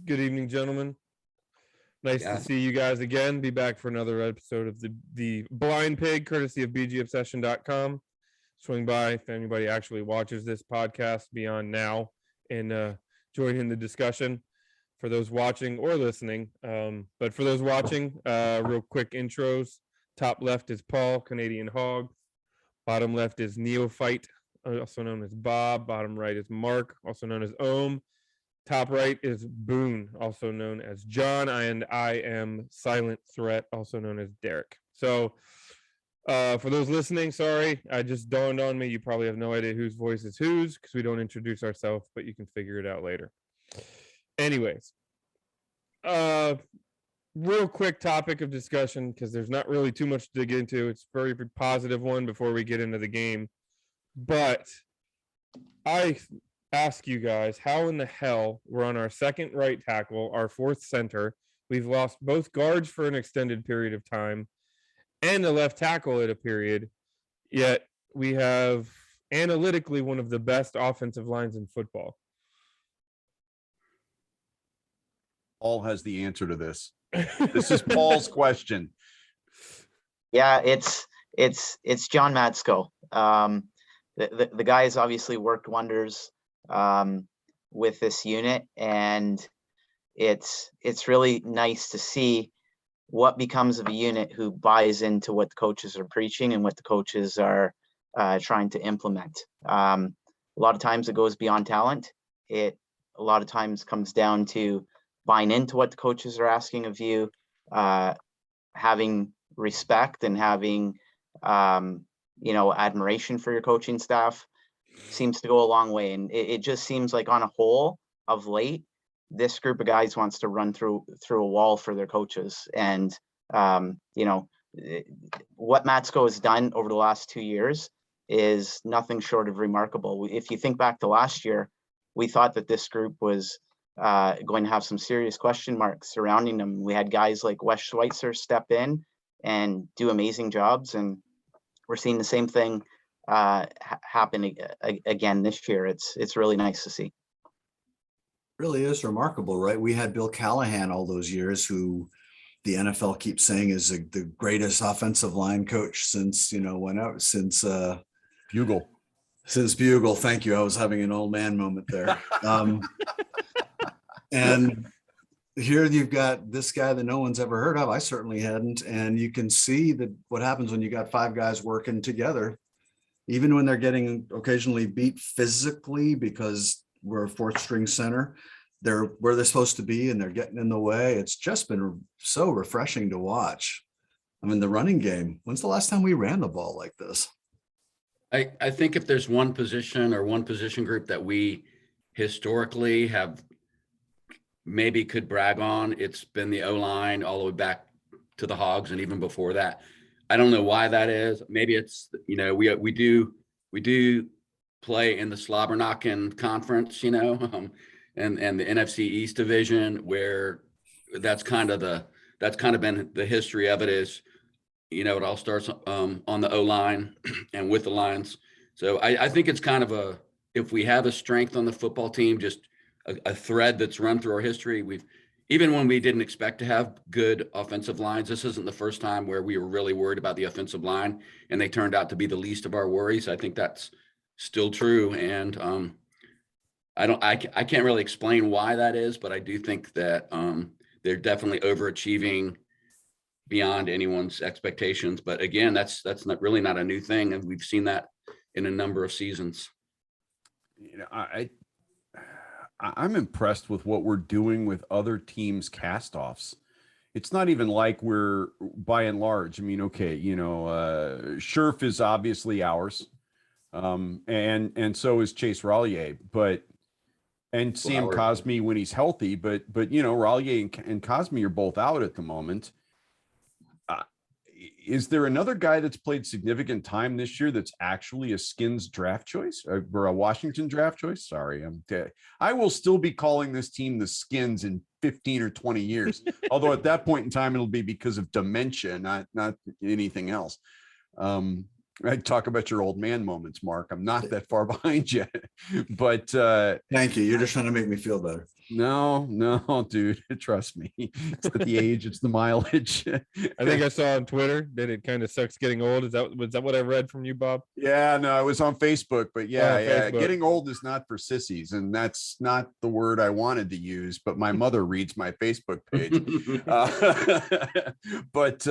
Good evening, gentlemen. Nice to see you guys again. Be back for another episode of the Blind Pig, courtesy of BGObsession.com. Swing by if anybody actually watches this podcast beyond now and join in the discussion. For those watching or listening, but for those watching, real quick intros. Top left is Paul, Canadian Hog. Bottom left is Neophyte, also known as Bob. Bottom right is Mark, also known as Ohm. Top right is Boone, also known as John, and I am Silent Threat, also known as Derek. So for those listening, sorry, I just dawned on me. You probably have no idea whose voice is whose because we don't introduce ourselves, but you can figure it out later. Anyways, real quick topic of discussion because there's not really too much to dig into. It's a very positive one before we get into the game. But I ask you guys, how in the hell we're on our second right tackle, our fourth center. We've lost both guards for an extended period of time and a left tackle at a period, yet we have analytically one of the best offensive lines in football. Paul has the answer to this. This is Paul's question. Yeah, it's John Matsko. The guy has obviously worked wonders with this unit, and it's really nice to see what becomes of a unit who buys into what the coaches are preaching and what the coaches are trying to implement. A lot of times it goes beyond talent. A lot of times comes down to buying into what the coaches are asking of you, having respect and having admiration for your coaching staff seems to go a long way. And it just seems like on a whole of late, this group of guys wants to run through a wall for their coaches. And, what Matsko has done over the last 2 years is nothing short of remarkable. If you think back to last year, we thought that this group was going to have some serious question marks surrounding them. We had guys like Wes Schweitzer step in and do amazing jobs. And we're seeing the same thing happen again this year. It's really nice to see. Really is remarkable, right? We had Bill Callahan all those years, who the NFL keeps saying is the greatest offensive line coach since Bugle. Since Bugle. Thank you. I was having an old man moment there. And here you've got this guy that no one's ever heard of. I certainly hadn't. And you can see that what happens when you got five guys working together, even when they're getting occasionally beat physically because we're a fourth string center, they're where they're supposed to be and they're getting in the way. It's just been so refreshing to watch. I mean, the running game, when's the last time we ran the ball like this? I think if there's one position or one position group that we historically have maybe could brag on, it's been the O-line all the way back to the Hogs and even before that. I don't know why that is. Maybe it's, we do play in the Slobberknocken conference, and the NFC East division, where that's kind of been the history of it is, it all starts on the O-line and with the lines. So I think it's kind of if we have a strength on the football team, just a thread that's run through our history. Even when we didn't expect to have good offensive lines, this isn't the first time where we were really worried about the offensive line and they turned out to be the least of our worries. I think that's still true. And I can't really explain why that is, but I do think that they're definitely overachieving beyond anyone's expectations. But again, that's not a new thing. And we've seen that in a number of seasons. I'm impressed with what we're doing with other teams' cast-offs. It's not even like we're, by and large, Scherf is obviously ours, and so is Chase Rollier, and Sam Cosme when he's healthy, but Rollier and Cosme are both out at the moment. Is there another guy that's played significant time this year that's actually a Skins draft choice or a Washington draft choice? Sorry, I will still be calling this team the Skins in 15 or 20 years. Although at that point in time, it'll be because of dementia, not anything else. I talk about your old man moments, Mark. I'm not that far behind you, but Thank you. You're just trying to make me feel better. no, dude, trust me. It's not the age, it's the mileage. I think I saw on Twitter that it kind of sucks getting old. Was that what I read from you, Bob? Yeah, no, it was on Facebook, but yeah, Facebook. getting old is not for sissies, and that's not the word I wanted to use. But my mother reads my Facebook page. But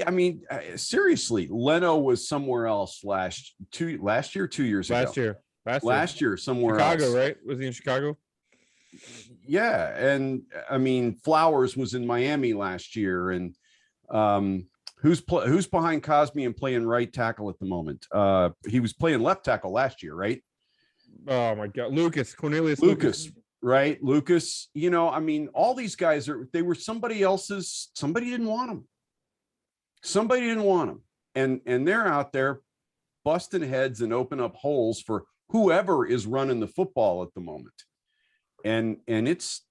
I mean, seriously, Leno was somewhere else last year, 2 years ago. Last year, Somewhere Chicago, else. right? Was he in Chicago? Yeah, and I mean, Flowers was in Miami last year, and who's behind Cosme and playing right tackle at the moment? He was playing left tackle last year, right? Oh my God, Cornelius Lucas, right? Lucas. You know, I mean, all these guys they were somebody else's. Somebody didn't want them. And they're out there busting heads and open up holes for whoever is running the football at the moment. And it's,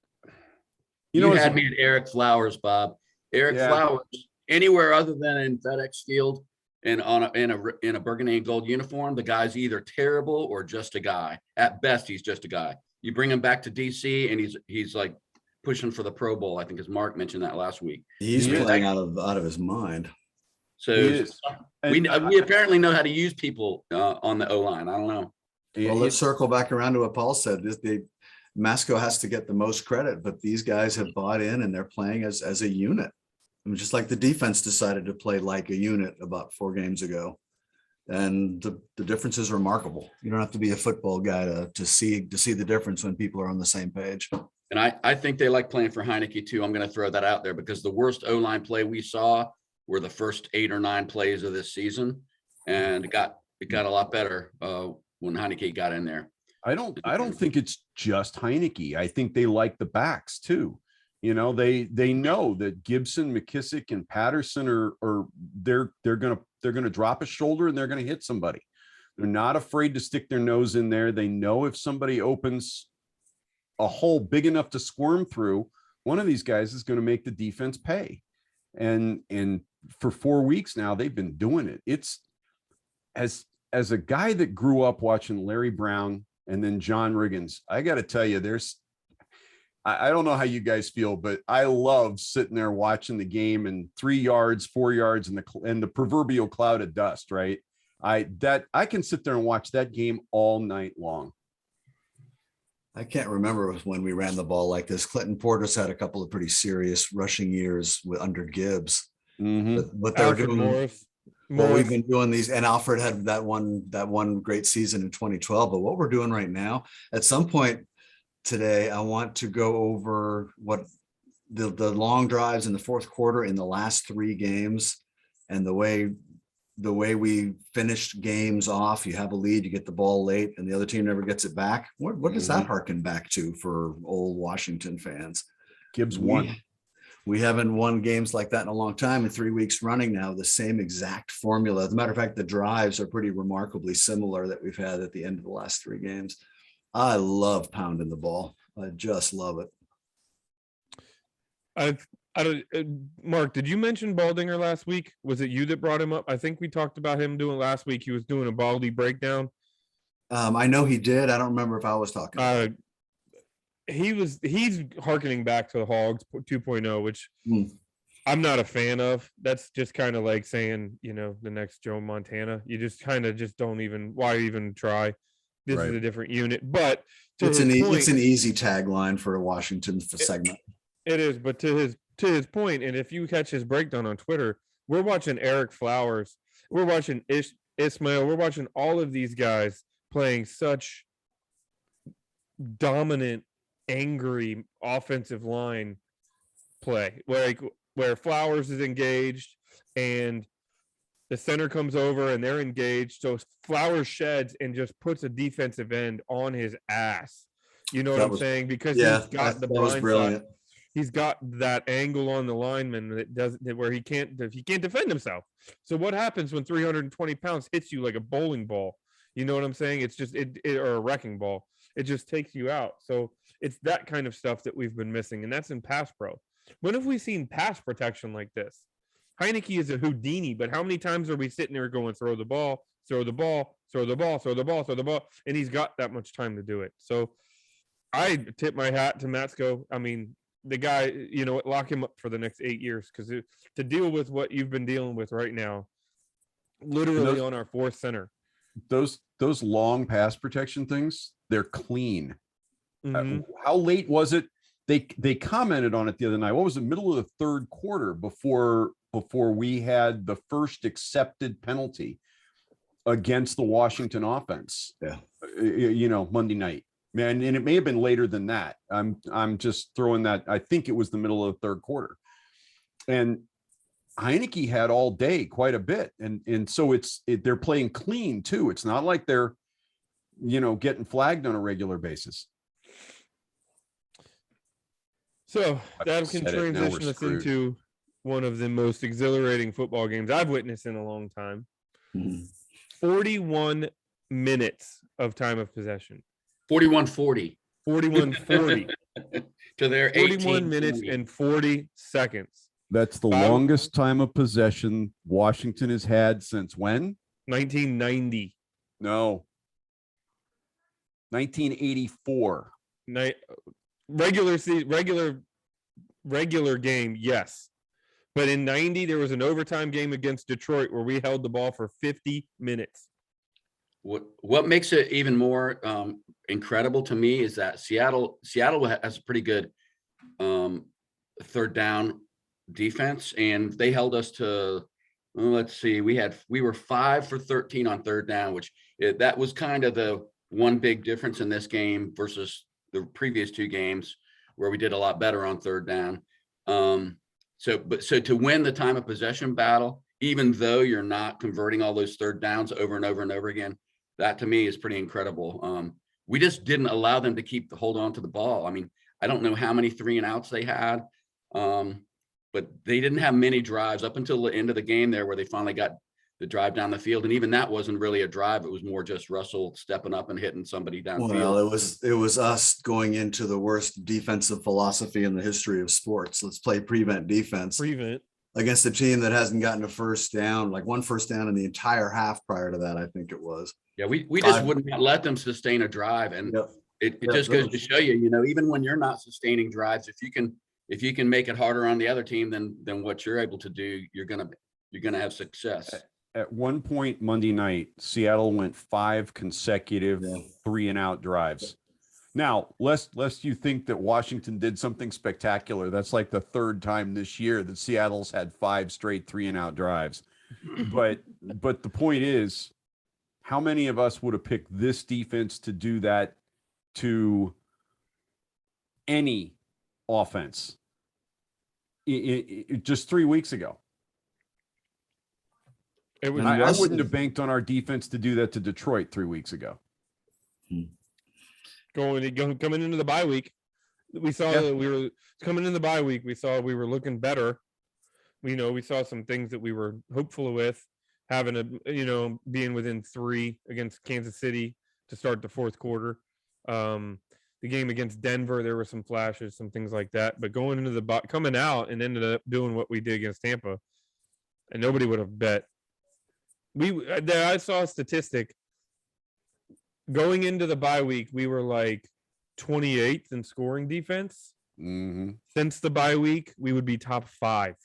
you had me at Eric Flowers, Bob. Eric Flowers, anywhere other than in FedEx Field and in a burgundy and gold uniform, the guy's either terrible or just a guy. At best, he's just a guy. You bring him back to DC and he's like pushing for the Pro Bowl. I think as Mark mentioned that last week. He's playing out of his mind. So we apparently know how to use people on the O-line. I don't know. Well, let's circle back around to what Paul said. Masco has to get the most credit, but these guys have bought in and they're playing as a unit. I mean, just like the defense decided to play like a unit about 4 games ago. And the difference is remarkable. You don't have to be a football guy to see the difference when people are on the same page. And I think they like playing for Heineke too. I'm going to throw that out there because the worst O-line play we saw were the first 8 or 9 plays of this season. And it got a lot better when Heineke got in there. I don't think it's just Heineke. I think they like the backs too. You know, they know that Gibson, McKissick, and Patterson are they're gonna drop a shoulder and they're gonna hit somebody. They're not afraid to stick their nose in there. They know if somebody opens a hole big enough to squirm through, one of these guys is going to make the defense pay. And for 4 weeks now, they've been doing it. It's as a guy that grew up watching Larry Brown and then John Riggins, I got to tell you, I don't know how you guys feel, but I love sitting there watching the game and 3 yards, 4 yards, and the proverbial cloud of dust, right? I can sit there and watch that game all night long. I can't remember when we ran the ball like this. Clinton Portis had a couple of pretty serious rushing years under Gibbs. Mm-hmm. But they were doing Morris. Well, we've been doing these, and Alfred had that one great season in 2012. But what we're doing right now, at some point today, I want to go over what the long drives in the fourth quarter in the last 3 games, and the way we finished games off. You have a lead, you get the ball late, and the other team never gets it back. What does that harken back to for old Washington fans? Gibbs won. We haven't won games like that in a long time. In 3 weeks running now, the same exact formula. As a matter of fact, the drives are pretty remarkably similar that we've had at the end of the last 3 games. I love pounding the ball. I just love it. I don't. Mark, did you mention Baldinger last week? Was it you that brought him up? I think we talked about him doing last week. He was doing a Baldy breakdown. I know he did. I don't remember if I was talking. He's harkening back to the Hogs 2.0, which I'm not a fan of. That's just kind of like saying, the next Joe Montana. You just kind of don't even, why even try? This is a different unit. But it's an easy tagline for a Washington segment. It is, but to his point, and if you catch his breakdown on Twitter, we're watching Eric Flowers, we're watching Ismail, we're watching all of these guys playing such dominant, angry offensive line play, where Flowers is engaged and the center comes over and they're engaged. So Flowers sheds and just puts a defensive end on his ass. You know what I'm saying? Because he's got the blind side. He's got that angle on the lineman where he can't defend himself. So what happens when 320 pounds hits you like a bowling ball? You know what I'm saying? It's just or a wrecking ball. It just takes you out. So it's that kind of stuff that we've been missing, and that's in pass pro. When have we seen pass protection like this? Heineke is a Houdini, but how many times are we sitting there going, throw the ball, throw the ball, throw the ball, throw the ball, throw the ball, and he's got that much time to do it. So I tip my hat to Matsko. I mean, the guy, lock him up for the next 8 years, because to deal with what you've been dealing with right now, literally on our fourth center. Those long pass protection things, they're clean. Mhm. How late was it? They commented on it the other night. What was the middle of the third quarter before we had the first accepted penalty against the Washington offense? Yeah. Monday night. Man, and it may have been later than that. I'm just throwing that. I think it was the middle of the third quarter. And Heineke had all day quite a bit. And so they're playing clean too. It's not like they're, getting flagged on a regular basis. So that can transition us into one of the most exhilarating football games I've witnessed in a long time. 41 minutes of time of possession. 41-40. 41-40. To their 41 minutes and 40 seconds. That's the longest time of possession Washington has had since when? 1990. No. 1984. Regular game, yes. But in 90, there was an overtime game against Detroit where we held the ball for 50 minutes. What makes it even more incredible to me is that Seattle has a pretty good third down defense, and they held us to, let's see, we were 5 for 13 on third down, which that was kind of the one big difference in this game versus the previous two games where we did a lot better on third down. So to win the time of possession battle, even though you're not converting all those third downs over and over and over again, that to me is pretty incredible. We just didn't allow them to hold on to the ball. I mean, I don't know how many 3 and outs they had, but they didn't have many drives up until the end of the game there where they finally got the drive down the field. And even that wasn't really a drive. It was more just Russell stepping up and hitting somebody downfield. Well, it was us going into the worst defensive philosophy in the history of sports. Let's play prevent defense against a team that hasn't gotten a first down, like one first down in the entire half prior to that, I think it was. Yeah, we just wouldn't let them sustain a drive. And it just goes to show you, even when you're not sustaining drives, if you can make it harder on the other team than what you're able to do, you're gonna have success. At one point Monday night, Seattle went 5 consecutive 3 and out drives. Now, lest you think that Washington did something spectacular, that's like the third time this year that Seattle's had 5 straight 3 and out drives. But the point is, how many of us would have picked this defense to do that to any offense just 3 weeks ago? I wouldn't have banked on our defense to do that to Detroit 3 weeks ago. Coming into the bye week, we saw that we were coming in the bye week. We saw we were looking better. We saw some things that we were hopeful with, having being within 3 against Kansas City to start the fourth quarter. The game against Denver, there were some flashes, some things like that. But going into coming out and ended up doing what we did against Tampa, and nobody would have bet. I saw a statistic going into the bye week. We were like 28th in scoring defense. Since the bye week, we would be top 5.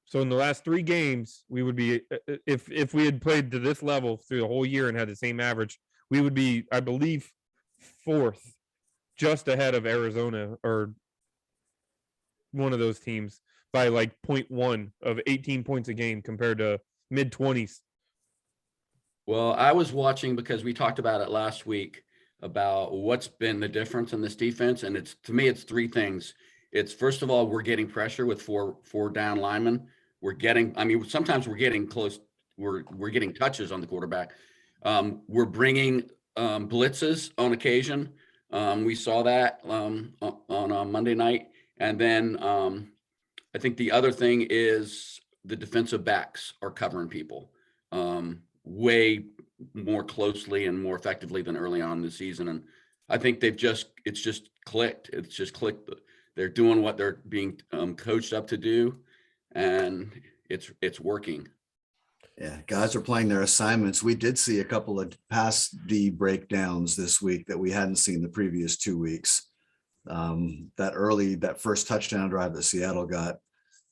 So in the last 3 games, we would be, if we had played to this level through the whole year and had the same average, we would be, I believe, 4th, just ahead of Arizona or one of those teams by like 0.1 of 18 points a game compared to mid-20s. Well, I was watching because we talked about it last week about what's been the difference in this defense. And to me, it's 3 things. It's, first of all, we're getting pressure with four down linemen. Sometimes we're getting close. We're getting touches on the quarterback. We're bringing blitzes on occasion. We saw that on Monday night. And then I think the other thing is the defensive backs are covering people way more closely and more effectively than early on in the season. And I think it's just clicked. It's just clicked. They're doing what they're being coached up to do. and it's working. Yeah, guys are playing their assignments. We did see a couple of pass D breakdowns this week that we hadn't seen the previous 2 weeks. That first touchdown drive that Seattle got,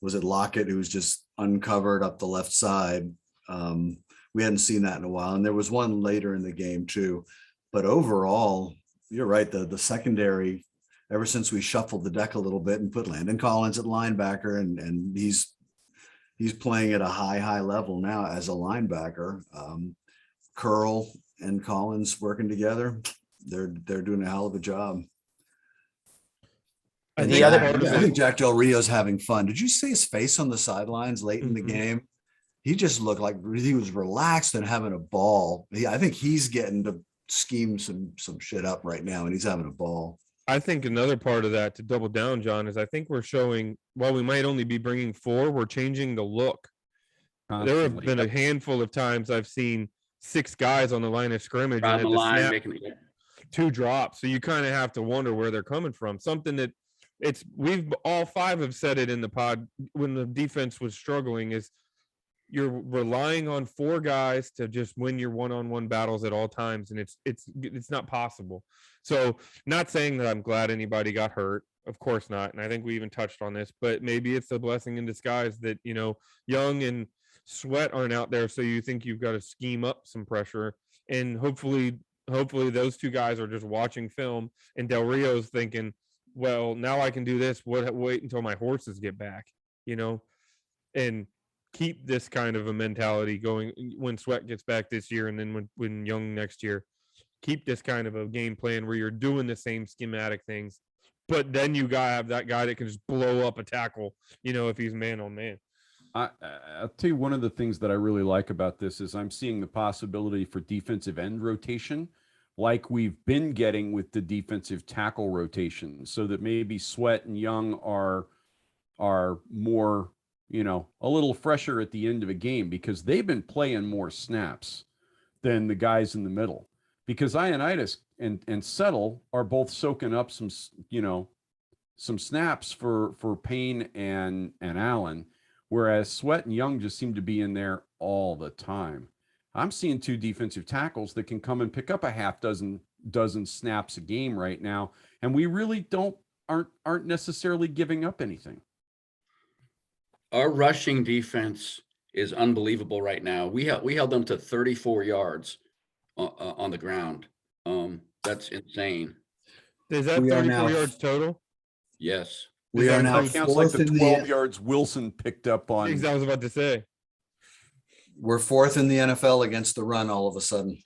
was it Lockett, who was just uncovered up the left side? We hadn't seen that in a while. And there was one later in the game too. But overall, you're right. The secondary, ever since we shuffled the deck a little bit and put Landon Collins at linebacker, and he's playing at a high level now as a linebacker. Curl and Collins working together. They're doing a hell of a job. I The think other- part of I it- think Jack Del Rio's having fun. Did you see his face on the sidelines late in the Mhm. game? He just looked like he was relaxed and having a ball. I think he's getting to scheme some shit up right now, and he's having a ball. I think another part of that, to double down, John, is I think we're showing, while we might only be bringing 4, we're changing the look. There have Constantly. been a handful of times I've seen 6 guys on the line of scrimmage and On at the the line, snap, making it. 2 drops. So you kind of have to wonder where they're coming from. Something that we've all 5 have said it in the pod when the defense was struggling, is you're relying on 4 guys to just win your one-on-one battles at all times, and it's not possible. So, not saying that I'm glad anybody got hurt, of course not, and I think we even touched on this, but maybe it's a blessing in disguise that, Young and Sweat aren't out there, so you think you've got to scheme up some pressure, and hopefully those 2 guys are just watching film, and Del Rio's thinking, well, now I can do this. Wait until my horses get back, and keep this kind of a mentality going when Sweat gets back this year, and then when Young next year. Keep this kind of a game plan where you're doing the same schematic things, but then you gotta have that guy that can just blow up a tackle, if he's man on man. I'll tell you, one of the things that I really like about this is I'm seeing the possibility for defensive end rotation, like we've been getting with the defensive tackle rotation, so that maybe Sweat and Young are more, a little fresher at the end of a game, because they've been playing more snaps than the guys in the middle, because Ioannidis and Settle are both soaking up some snaps for Payne and Allen, whereas Sweat and Young just seem to be in there all the time. I'm seeing 2 defensive tackles that can come and pick up a half dozen snaps a game right now, and we really aren't necessarily giving up anything. Our rushing defense is unbelievable right now. We held them to 34 yards on the ground. That's insane. Is that We are 34 now- yards total? Yes. We are now That counts like fourth the in 12 the yards Wilson picked up on. Things I was about to say. we're 4th in the NFL against the run all of a sudden.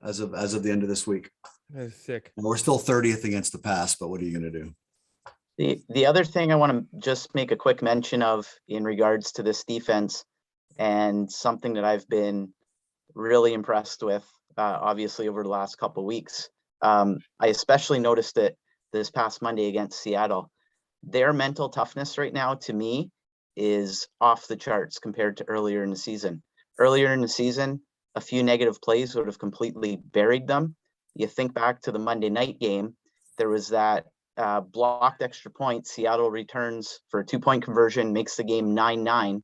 As of the end of this week. That's sick. And we're still 30th against the pass, but what are you going to do? The other thing I want to just make a quick mention of in regards to this defense, and something that I've been really impressed with, obviously over the last couple of weeks. I especially noticed it this past Monday against Seattle. Their mental toughness right now, to me, is off the charts compared to earlier in the season. Earlier in the season, a few negative plays would have completely buried them. You think back to the Monday night game, there was that blocked extra point. Seattle returns for a 2-point conversion, makes the game 9-9.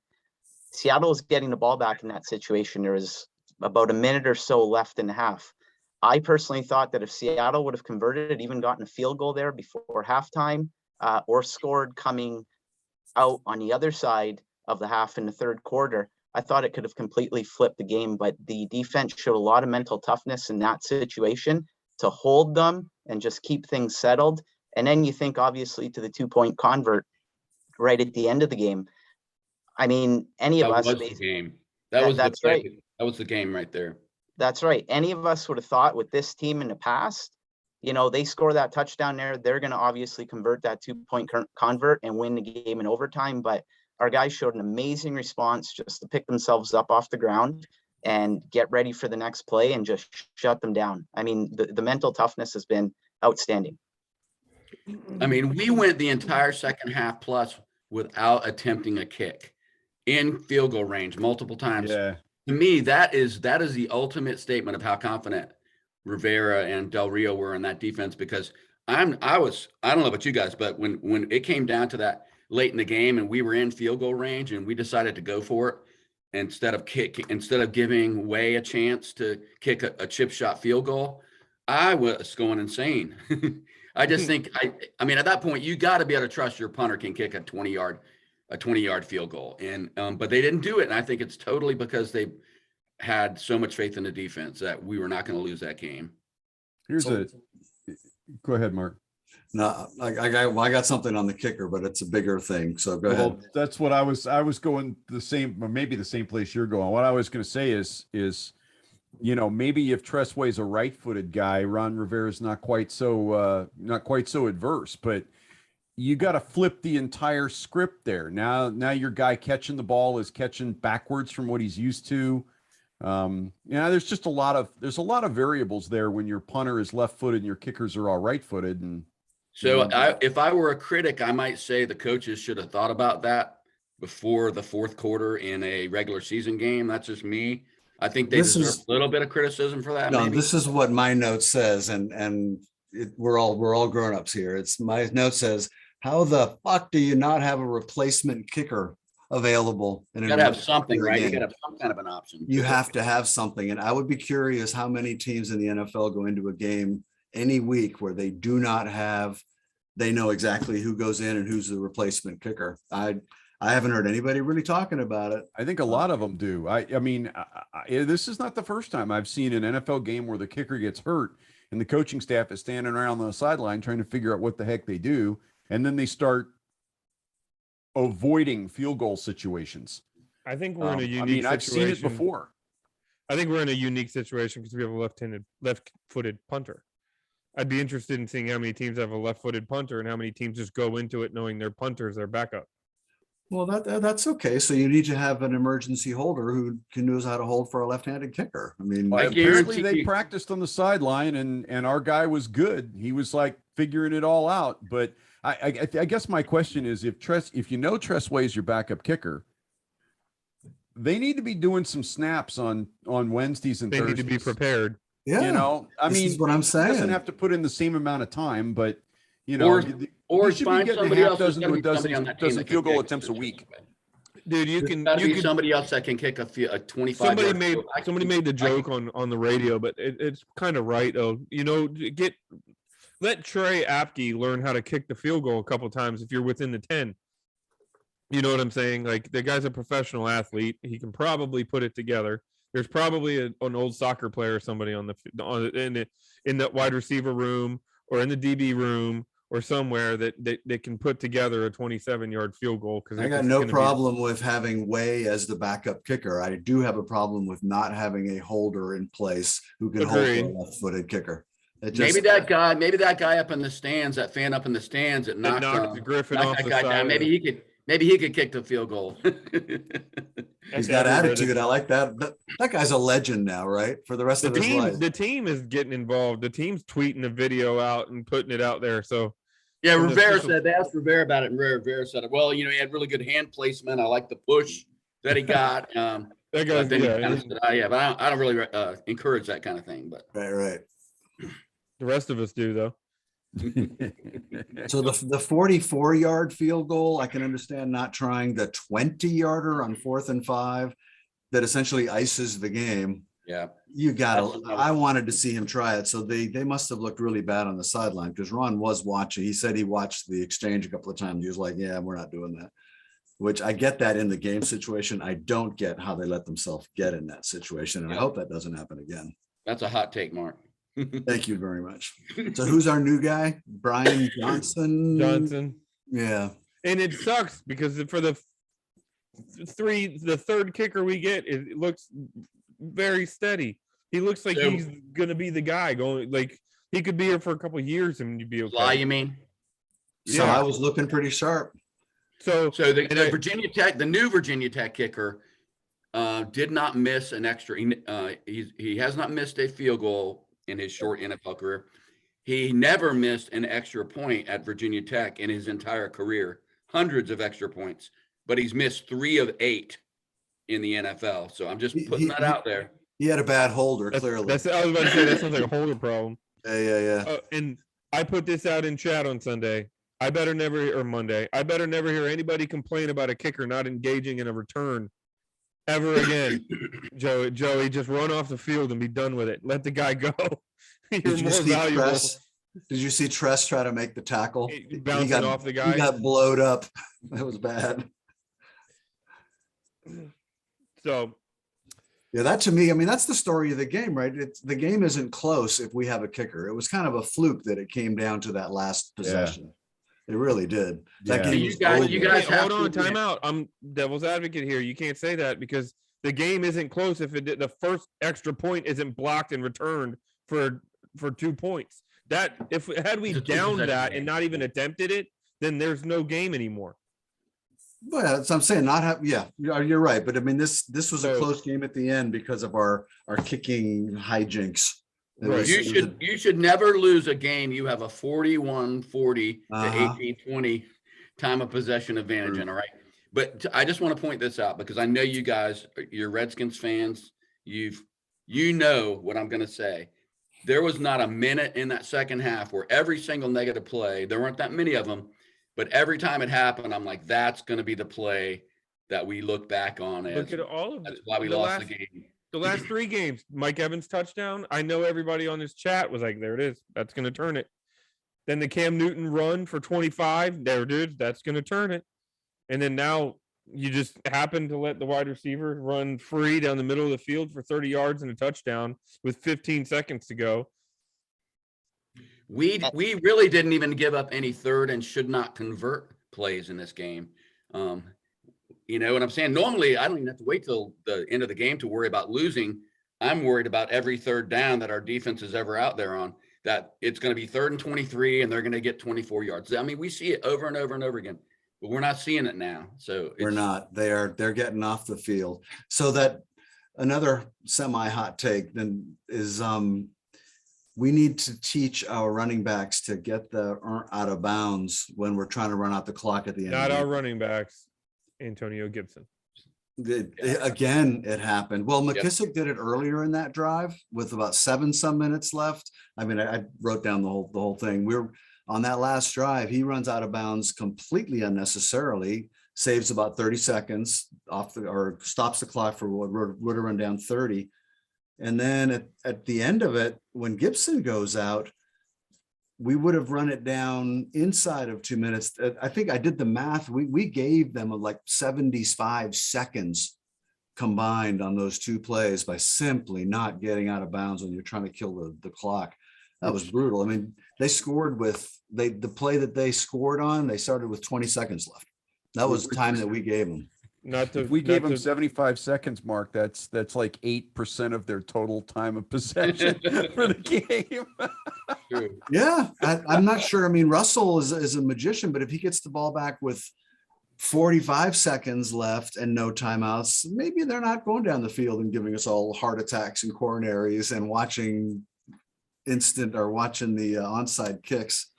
Seattle is getting the ball back in that situation. There was about a minute or so left in the half. I personally thought that if Seattle would have converted, even gotten a field goal there before halftime, or scored coming out on the other side of the half in the 3rd quarter, I thought it could have completely flipped the game. But the defense showed a lot of mental toughness in that situation to hold them and just keep things settled. And then you think, obviously, to the 2-point convert right at the end of the game. I mean, any of That us. was the game. That's right. That was the game right there. That's right. Any of us would have thought with this team in the past, they score that touchdown there, they're going to obviously convert that 2-point convert and win the game in overtime. But our guys showed an amazing response just to pick themselves up off the ground and get ready for the next play and just shut them down. I mean, the mental toughness has been outstanding. I mean, we went the entire second half plus without attempting a kick in field goal range multiple times. Yeah. To me, that is the ultimate statement of how confident Rivera and Del Rio were in that defense, because I don't know about you guys, but when it came down to that late in the game and we were in field goal range and we decided to go for it instead of giving Way a chance to kick a chip shot field goal, I was going insane. I just think I mean, at that point, you got to be able to trust your punter can kick a 20-yard field goal. And but they didn't do it. And I think it's totally because they had so much faith in the defense that we were not going to lose that game. Go ahead, Mark. No, I got something on the kicker, but it's a bigger thing. So go Well, ahead. that's what I was going the same, or maybe the same place you're going. What I was going to say is, maybe if Tressway's a right-footed guy, Ron Rivera's not quite so adverse, but you got to flip the entire script there. Now your guy catching the ball is catching backwards from what he's used to. There's just a lot of variables there when your punter is left-footed and your kickers are all right-footed. And so if I were a critic, I might say the coaches should have thought about that before the fourth quarter in a regular season game. That's just me. I think they deserve a little bit of criticism for that. No, maybe. this is what my note says, and we're all grown-ups here. It's my note says, how the fuck do you not have a replacement kicker available? You got to have something, right? You got to have some kind of an option. You have to have something. And I would be curious how many teams in the NFL go into a game any week where they do not have, they know exactly who goes in and who's the replacement kicker. I haven't heard anybody really talking about it. I think a lot of them do. I mean, this is not the first time I've seen an NFL game where the kicker gets hurt and the coaching staff is standing around on the sideline trying to figure out what the heck they do. And then they start avoiding field goal situations. I think we're in a unique situation. I've seen it before. I think we're in a unique situation because we have a left-footed punter. I'd be interested in seeing how many teams have a left-footed punter and how many teams just go into it knowing their punter's their backup. Well, that's okay. So you need to have an emergency holder who knows how to hold for a left-handed kicker. I mean, apparently they practiced on the sideline and our guy was good. He was like figuring it all out. But I guess my question is, if you know Tressway is your backup kicker, they need to be doing some snaps on Wednesdays and Thursdays. They need to be prepared. Yeah, this is what I'm saying. He doesn't have to put in the same amount of time, but or he should find be getting somebody a half else dozen to a dozen field goal kick. attempts a week. Dude, you can somebody else that can kick a 25. Somebody made the joke on the radio, but it's kind of right. Let Trey Apke learn how to kick the field goal a couple times if you're within the 10. You know what I'm saying? Like, the guy's a professional athlete. He can probably put it together. There's probably an old soccer player or somebody in the wide receiver room or in the DB room or somewhere that they can put together a 27-yard field goal. Because I got no problem with having Way as the backup kicker. I do have a problem with not having a holder in place who can hold for a left-footed kicker. Maybe that guy up in the stands, that fan up in the stands that knocked Griffin off the side. Maybe he could kick the field goal. He's got attitude. I like that. That guy's a legend now, right? For the rest of his life. The team is getting involved. The team's tweeting the video out and putting it out there. So yeah, Rivera said, they asked Rivera about it, and Rivera said, well, he had really good hand placement. I like the push that he got. That guy's, but I don't really encourage that kind of thing. But right. The rest of us do, though. So the 44-yard field goal, I can understand not trying the 20-yarder on 4th and 5 that essentially ices the game. Yeah, I wanted to see him try it. So they must have looked really bad on the sideline because Ron was watching. He said he watched the exchange a couple of times. He was like, yeah, we're not doing that, which I get that in the game situation. I don't get how they let themselves get in that situation. And I hope that doesn't happen again. That's a hot take, Mark. Thank you very much. So who's our new guy? Brian Johnson. Yeah. And it sucks because for the third kicker we get, it looks very steady. He looks like he's going to be the guy going, like he could be here for a couple of years and you'd be okay. Fly, you mean? So I was looking pretty sharp. So the Virginia Tech, the new Virginia Tech kicker did not miss an extra. He has not missed a field goal in his short NFL career. He never missed an extra point at Virginia Tech in his entire career, hundreds of extra points, but he's missed 3 of 8 in the NFL. So I'm just putting that out there. He had a bad holder, clearly. I was about to say, that sounds like a holder problem. Yeah. And I put this out in chat on Sunday. I better never, or Monday, I better never hear anybody complain about a kicker not engaging in a return ever again. Joey, just run off the field and be done with it. Let the guy go. You're Did you more see valuable. Tress? Did you see Tress try to make the tackle? Bouncing off the guy. He got blowed up. That was bad. So yeah, that to me, I mean, that's the story of the game, right? The game isn't close if we have a kicker. It was kind of a fluke that it came down to that last possession. It really did. That Yeah. game You was guys- over. you guys have hold to on, admit- time out. I'm devil's advocate here. You can't say that because the game isn't close if it did, the first extra point isn't blocked and returned for 2 points. That if had we It's a downed two-possession that game. and not even attempted it, then there's no game anymore. Well, that's what I'm saying. Not have, yeah, you're right. But I mean, this was a So- close game at the end because of our kicking hijinks. It Right. was- You it was you should never lose a game. You have a 41-40 to Uh-huh. 18-20 time of possession advantage True. in, all right? But I just want to point this out because I know you guys, you're Redskins fans. You know what I'm going to say. There was not a minute in that second half where every single negative play, there weren't that many of them, but every time it happened, I'm like, that's going to be the play that we look back on as Look at all of that's it. why we lost the game. The last 3 games, Mike Evans touchdown. I know everybody on this chat was like, there it is. That's going to turn it. Then the Cam Newton run for 25. There it is. That's going to turn it. And then now you just happen to let the wide receiver run free down the middle of the field for 30 yards and a touchdown with 15 seconds to go. We really didn't even give up any third and should not convert plays in this game. You know what I'm saying? Normally, I don't even have to wait till the end of the game to worry about losing. I'm worried about every third down that our defense is ever out there on, that it's going to be 3rd and 23 and they're going to get 24 yards. I mean, we see it over and over and over again, but we're not seeing it now. So We're not. They're getting off the field. So that another semi-hot take then is we need to teach our running backs to get the out of bounds when we're trying to run out the clock at the end. Not of the our game. running backs, Antonio Gibson. Again, it happened. Well, McKissick did it earlier in that drive with about 7-some minutes left. I mean, I wrote down the whole thing. We're on that last drive. He runs out of bounds completely unnecessarily, saves about 30 seconds off or stops the clock for what would have run down 30. And then at the end of it, when Gibson goes out, we would have run it down inside of 2 minutes. I think I did the math. We gave them like 75 seconds combined on those 2 plays by simply not getting out of bounds when you're trying to kill the clock. That was brutal. I mean, they scored with the play that they scored on, they started with 20 seconds left. That was time that we gave them. If we gave them 75 seconds, Mark, that's like 8% of their total time of possession for the game. True. Yeah, I'm not sure. I mean, Russell is a magician, but if he gets the ball back with 45 seconds left and no timeouts, maybe they're not going down the field and giving us all heart attacks and coronaries and watching the onside kicks.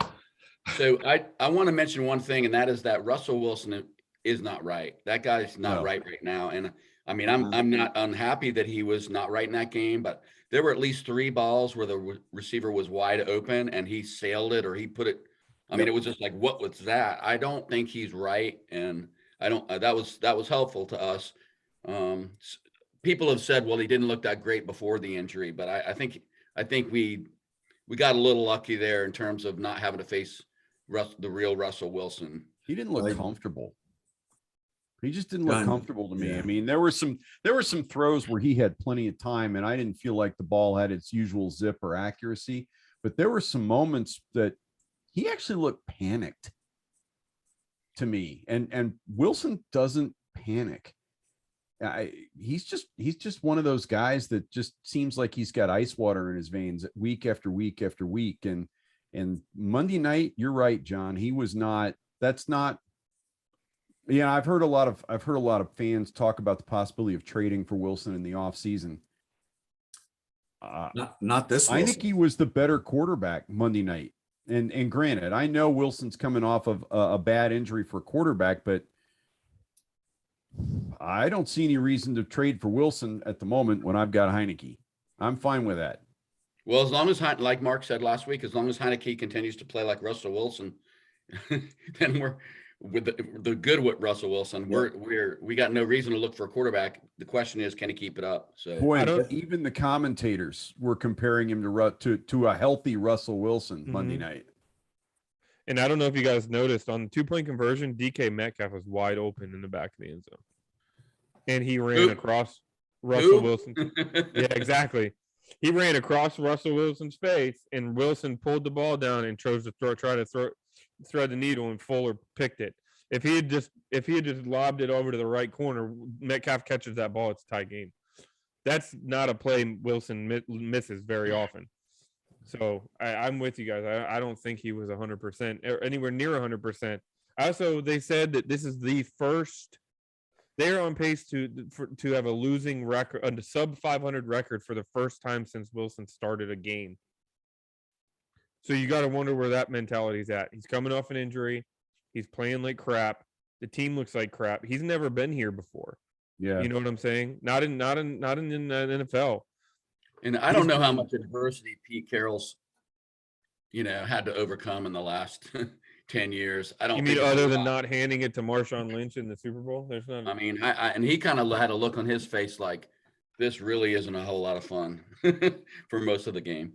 So I want to mention one thing, and that is that Russell Wilson is not right. That guy's not No. right now. And I mean, I'm not unhappy that he was not right in that game, but there were at least 3 balls where the receiver was wide open and he sailed it or he put it. I mean, it was just like, what was that? I don't think he's right. And I don't, that was helpful to us. People have said, well, he didn't look that great before the injury, but I think we got a little lucky there in terms of not having to face the real Russell Wilson. He didn't look Like- comfortable. He just didn't look Done. comfortable to me. Yeah. I mean, there were some throws where he had plenty of time and I didn't feel like the ball had its usual zip or accuracy, but there were some moments that he actually looked panicked to me. And Wilson doesn't panic. He's just one of those guys that just seems like he's got ice water in his veins week after week after week. And Monday night, you're right, John. He was not. That's not. Yeah, I've heard a lot of fans talk about the possibility of trading for Wilson in the offseason. Not this I Wilson. think he was the better quarterback Monday night. And granted, I know Wilson's coming off of a bad injury for quarterback, but I don't see any reason to trade for Wilson at the moment when I've got Heineke. I'm fine with that. Well, as long as, like Mark said last week, as long as Heineke continues to play like Russell Wilson, then we're with the good with Russell Wilson. We got no reason to look for a quarterback. The question is, can he keep it up? So Boy, even the commentators were comparing him to a healthy Russell Wilson Monday night. And I don't know if you guys noticed on the 2-point conversion, DK Metcalf was wide open in the back of the end zone. And he ran across Russell Wilson. Yeah, exactly. He ran across Russell Wilson's face, and Wilson pulled the ball down and chose to try to thread the needle, and Fuller picked it. If he had just lobbed it over to the right corner, Metcalf catches that ball, it's a tie game. That's not a play Wilson misses very often. So I'm with you guys. I don't think he was 100% or anywhere near 100%. Also, they said that this is the first. They're on pace to have a losing record, a sub 500 record for the first time since Wilson started a game. So you got to wonder where that mentality's at. He's coming off an injury. He's playing like crap. The team looks like crap. He's never been here before. Yeah, you know what I'm saying? Not in the NFL. And I don't know how much adversity Pete Carroll's, had to overcome in the last 10 years. I don't. You mean other than not handing it to Marshawn Lynch in the Super Bowl? There's not. I mean, and he kind of had a look on his face like this really isn't a whole lot of fun for most of the game.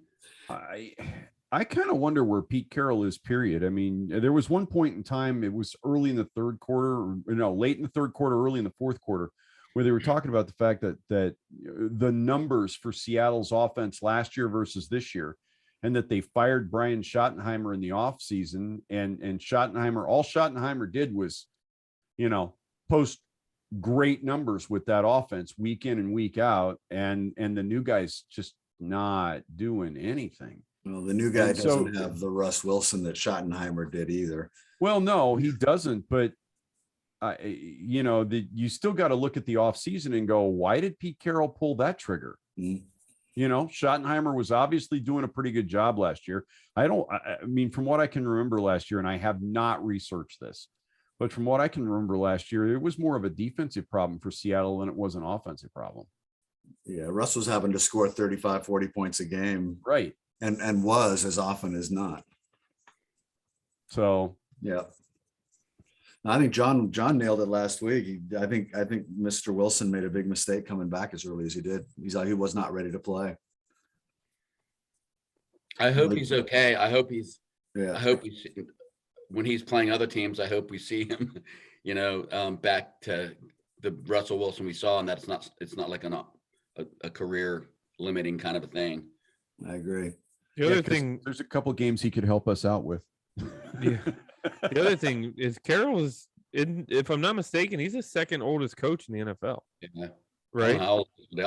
I kind of wonder where Pete Carroll is, period. I mean, there was one point in time, it was early in the third quarter, late in the third quarter, early in the fourth quarter, where they were talking about the fact that the numbers for Seattle's offense last year versus this year, and that they fired Brian Schottenheimer in the offseason, and Schottenheimer, all Schottenheimer did was, post great numbers with that offense week in and week out, and the new guy's just not doing anything. Well, the new guy doesn't have the Russ Wilson that Schottenheimer did either. Well, no, he doesn't. But, you still got to look at the offseason and go, why did Pete Carroll pull that trigger? Schottenheimer was obviously doing a pretty good job last year. I mean, from what I can remember last year, and I have not researched this, but from what I can remember last year, it was more of a defensive problem for Seattle than it was an offensive problem. Yeah, Russ was having to score 35, 40 points a game. Right. And was as often as not. So yeah, I think John nailed it last week. I think Mr. Wilson made a big mistake coming back as early as he did. He was not ready to play. I hope he's okay. I hope he's when he's playing other teams. I hope we see him, back to the Russell Wilson we saw, and that's it's not like a career limiting kind of a thing. I agree. The other thing, there's a couple games he could help us out with. The other thing is Carroll is, if I'm not mistaken, he's the second oldest coach in the NFL. Yeah. Right. I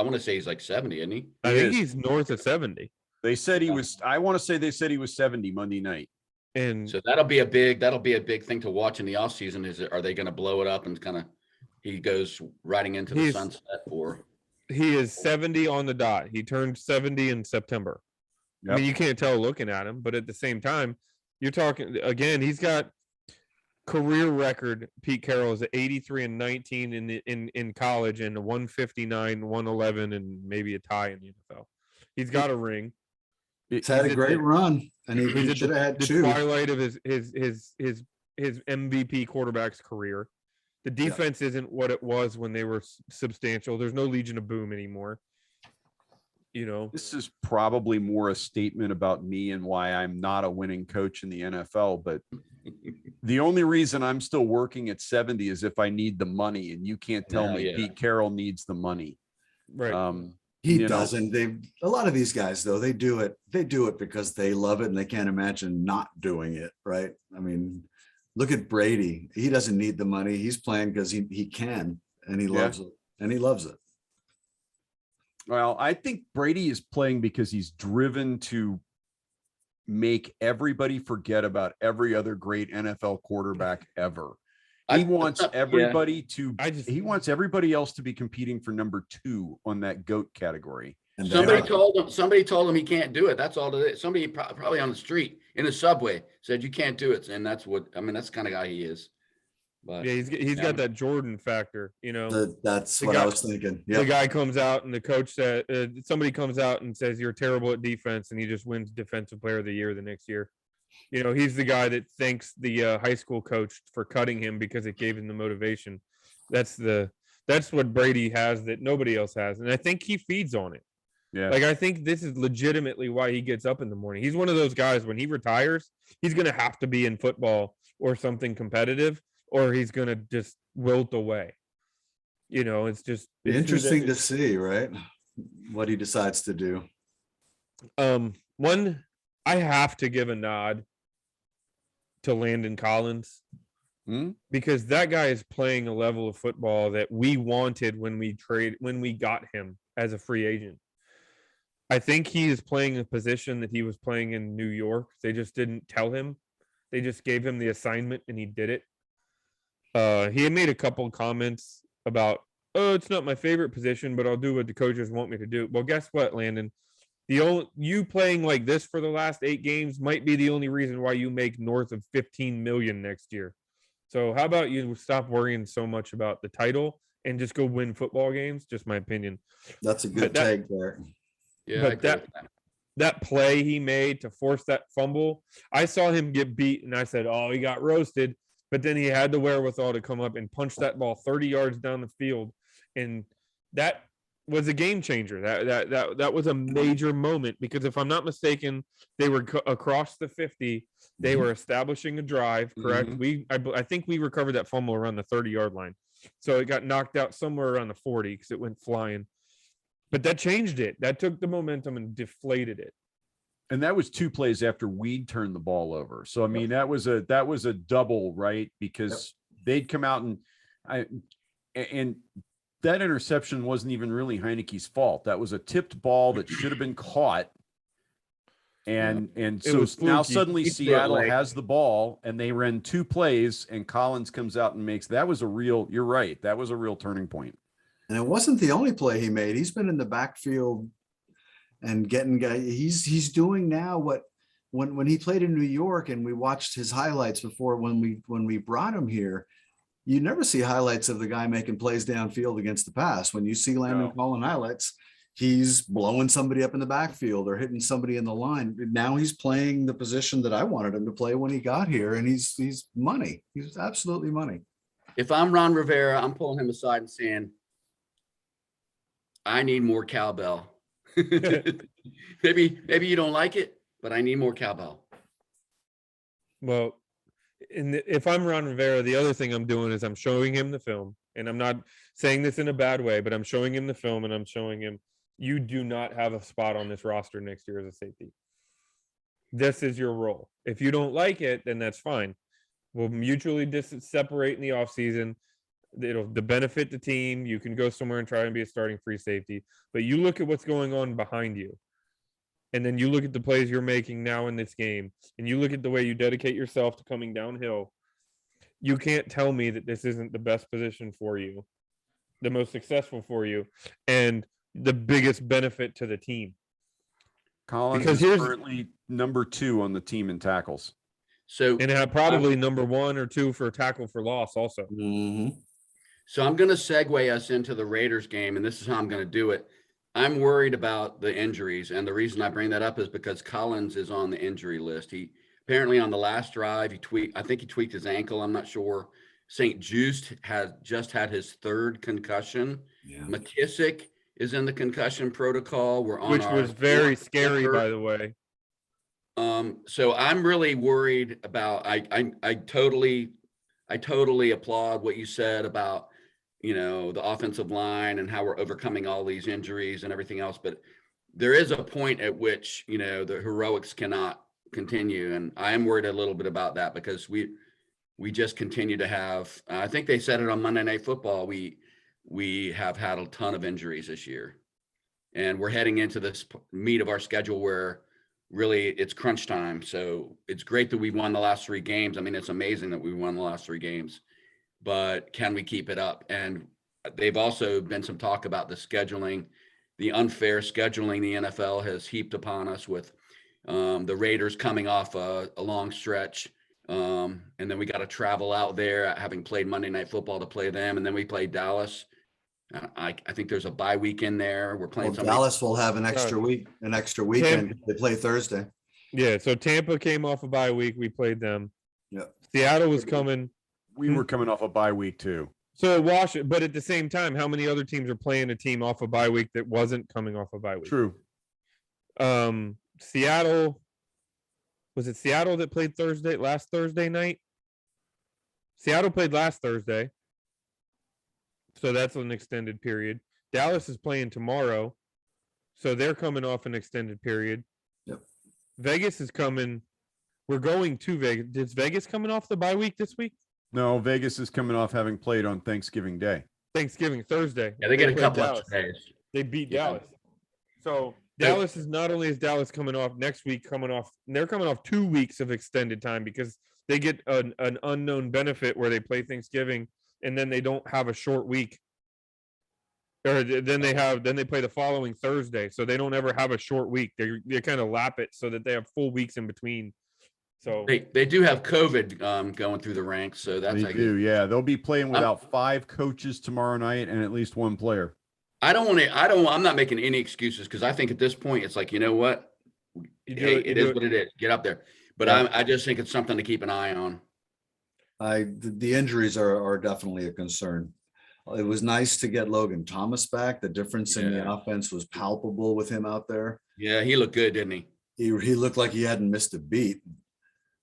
want to say he's like 70, isn't he? I think he's north of 70. They said he was. I want to say they said he was 70 Monday night. And so that'll be a big thing to watch in the offseason. Are they going to blow it up and kind of he goes riding into the sunset for? He is 70 on the dot. He turned 70 in September. Yep. I mean, you can't tell looking at him, but at the same time, you're talking again. He's got career record. Pete Carroll is 83-19 in college, and 159, 111, and maybe a tie in the NFL. He's got a ring. He's had a great run, and he should have had two. The twilight of his MVP quarterback's career. The defense isn't what it was when they were substantial. There's no Legion of Boom anymore. This is probably more a statement about me and why I'm not a winning coach in the NFL. But the only reason I'm still working at 70 is if I need the money, and you can't tell me Pete Carroll needs the money. Right. He doesn't. A lot of these guys, though, they do it because they love it and they can't imagine not doing it. Right. I mean, look at Brady. He doesn't need the money. He's playing because he can, and he loves it, and he loves it. Well, I think Brady is playing because he's driven to make everybody forget about every other great NFL quarterback ever. He wants everybody he wants everybody else to be competing for number 2 on that GOAT category. And somebody told him he can't do it. That's all it is. Somebody probably on the street in the subway said you can't do it. And that's that's the kind of guy he is. But yeah, he's got that Jordan factor, That's what I was thinking. Yep. The guy comes out and the coach said, somebody comes out and says you're terrible at defense, and he just wins Defensive Player of the Year the next year. You know, he's the guy that thanks the high school coach for cutting him because it gave him the motivation. That's what Brady has that nobody else has, and I think he feeds on it. Yeah. Like, I think this is legitimately why he gets up in the morning. He's one of those guys, when he retires, he's going to have to be in football or something competitive, or he's going to just wilt away. You know, it's just it's Interesting to see, right? What he decides to do. One, I have to give a nod to Landon Collins because that guy is playing a level of football that we wanted when we got him as a free agent. I think he is playing a position that he was playing in New York. They just didn't tell him. They just gave him the assignment and he did it. He had made a couple comments about, oh, it's not my favorite position, but I'll do what the coaches want me to do. Well, guess what, Landon? You playing like this for the last 8 games might be the only reason why you make north of 15 million next year. So how about you stop worrying so much about the title and just go win football games? Just my opinion. That's a good take there. Yeah, but I agree with that play he made to force that fumble, I saw him get beat and I said, oh, he got roasted. But then he had the wherewithal to come up and punch that ball 30 yards down the field. And that was a game changer. That was a major moment, because if I'm not mistaken, they were across the 50. They were establishing a drive, correct? I think we recovered that fumble around the 30-yard line. So it got knocked out somewhere around the 40 because it went flying. But that changed it. That took the momentum and deflated it. And that was 2 plays after Weed turned the ball over. So I mean, that was a double, right? Because they'd come out and that interception wasn't even really Heineke's fault. That was a tipped ball that should have been caught. And so now suddenly Seattle has the ball and they ran 2 plays and Collins comes out and makes, you're right. That was a real turning point. And it wasn't the only play he made. He's been in the backfield and getting guys. He's doing now what when he played in New York, and we watched his highlights before when we brought him here. You never see highlights of the guy making plays downfield against the pass. When you see Landon Collins highlights, he's blowing somebody up in the backfield or hitting somebody in the line. Now he's playing the position that I wanted him to play when he got here, and he's money. He's absolutely money. If I'm Ron Rivera, I'm pulling him aside and saying, I need more cowbell. maybe you don't like it, but I need more cowbell. Well, if I'm Ron Rivera, the other thing I'm doing is I'm showing him the film, and I'm not saying this in a bad way, but I'm showing him the film and I'm showing him, you do not have a spot on this roster next year as a safety. This is your role. If you don't like it, then that's fine. We'll mutually separate in the offseason. It'll benefit the team. You can go somewhere and try and be a starting free safety, but you look at what's going on behind you. And then you look at the plays you're making now in this game, and you look at the way you dedicate yourself to coming downhill. You can't tell me that this isn't the best position for you, the most successful for you, and the biggest benefit to the team. Collins is currently number 2 on the team in tackles. So, and probably number 1 or 2 for tackle for loss also. Mm-hmm. So I'm going to segue us into the Raiders game, and this is how I'm going to do it. I'm worried about the injuries, and the reason I bring that up is because Collins is on the injury list. He apparently on the last drive, I think he tweaked his ankle. I'm not sure. St. Just had his 3rd concussion. Yeah. McKissick is in the concussion protocol. Which was very scary, by the way. So I'm really worried about. I totally applaud what you said about, the offensive line and how we're overcoming all these injuries and everything else. But there is a point at which, the heroics cannot continue. And I am worried a little bit about that because we just continue to have, I think they said it on Monday Night Football. We have had a ton of injuries this year, and we're heading into this meat of our schedule where really it's crunch time. So it's great that we won the last 3 games. I mean, it's amazing that we won the last 3 games, but can we keep it up? And they've also been some talk about the scheduling, the unfair scheduling the NFL has heaped upon us with the Raiders coming off a long stretch. And then we got to travel out there, having played Monday Night Football, to play them. And then we play Dallas. I think there's a bye week in there. We're playing Dallas will have an extra weekend. They play Thursday. Yeah, so Tampa came off a bye week. We played them. Yep. Seattle was coming. We were coming off a bye week too. So but at the same time, how many other teams are playing a team off a bye week that wasn't coming off a bye week? True. Seattle, was it Seattle that played last Thursday night? Seattle played last Thursday. So that's an extended period. Dallas is playing tomorrow. So they're coming off an extended period. Yep. Vegas is coming. We're going to Vegas. Is Vegas coming off the bye week this week? No, Vegas is coming off having played on Thanksgiving Day. Thanksgiving Thursday. Yeah, they get a played couple Dallas. extra days. They beat Yeah. Dallas. So Dallas is not only is Dallas coming off next week, they're coming off 2 weeks of extended time because they get an unknown benefit where they play Thanksgiving and then they don't have a short week. Or then they play the following Thursday, so they don't ever have a short week. They kind of lap it so that they have full weeks in between. So They do have COVID going through the ranks, so that's They do, yeah. They'll be playing without 5 coaches tomorrow night and at least 1 player. I'm not making any excuses because I think at this point it's like, you know what? It is what it is. Get up there. But Yeah. I just think it's something to keep an eye on. The injuries are definitely a concern. It was nice to get Logan Thomas back. The difference in the Yeah. offense was palpable with him out there. Yeah, he looked good, didn't he? He looked like he hadn't missed a beat.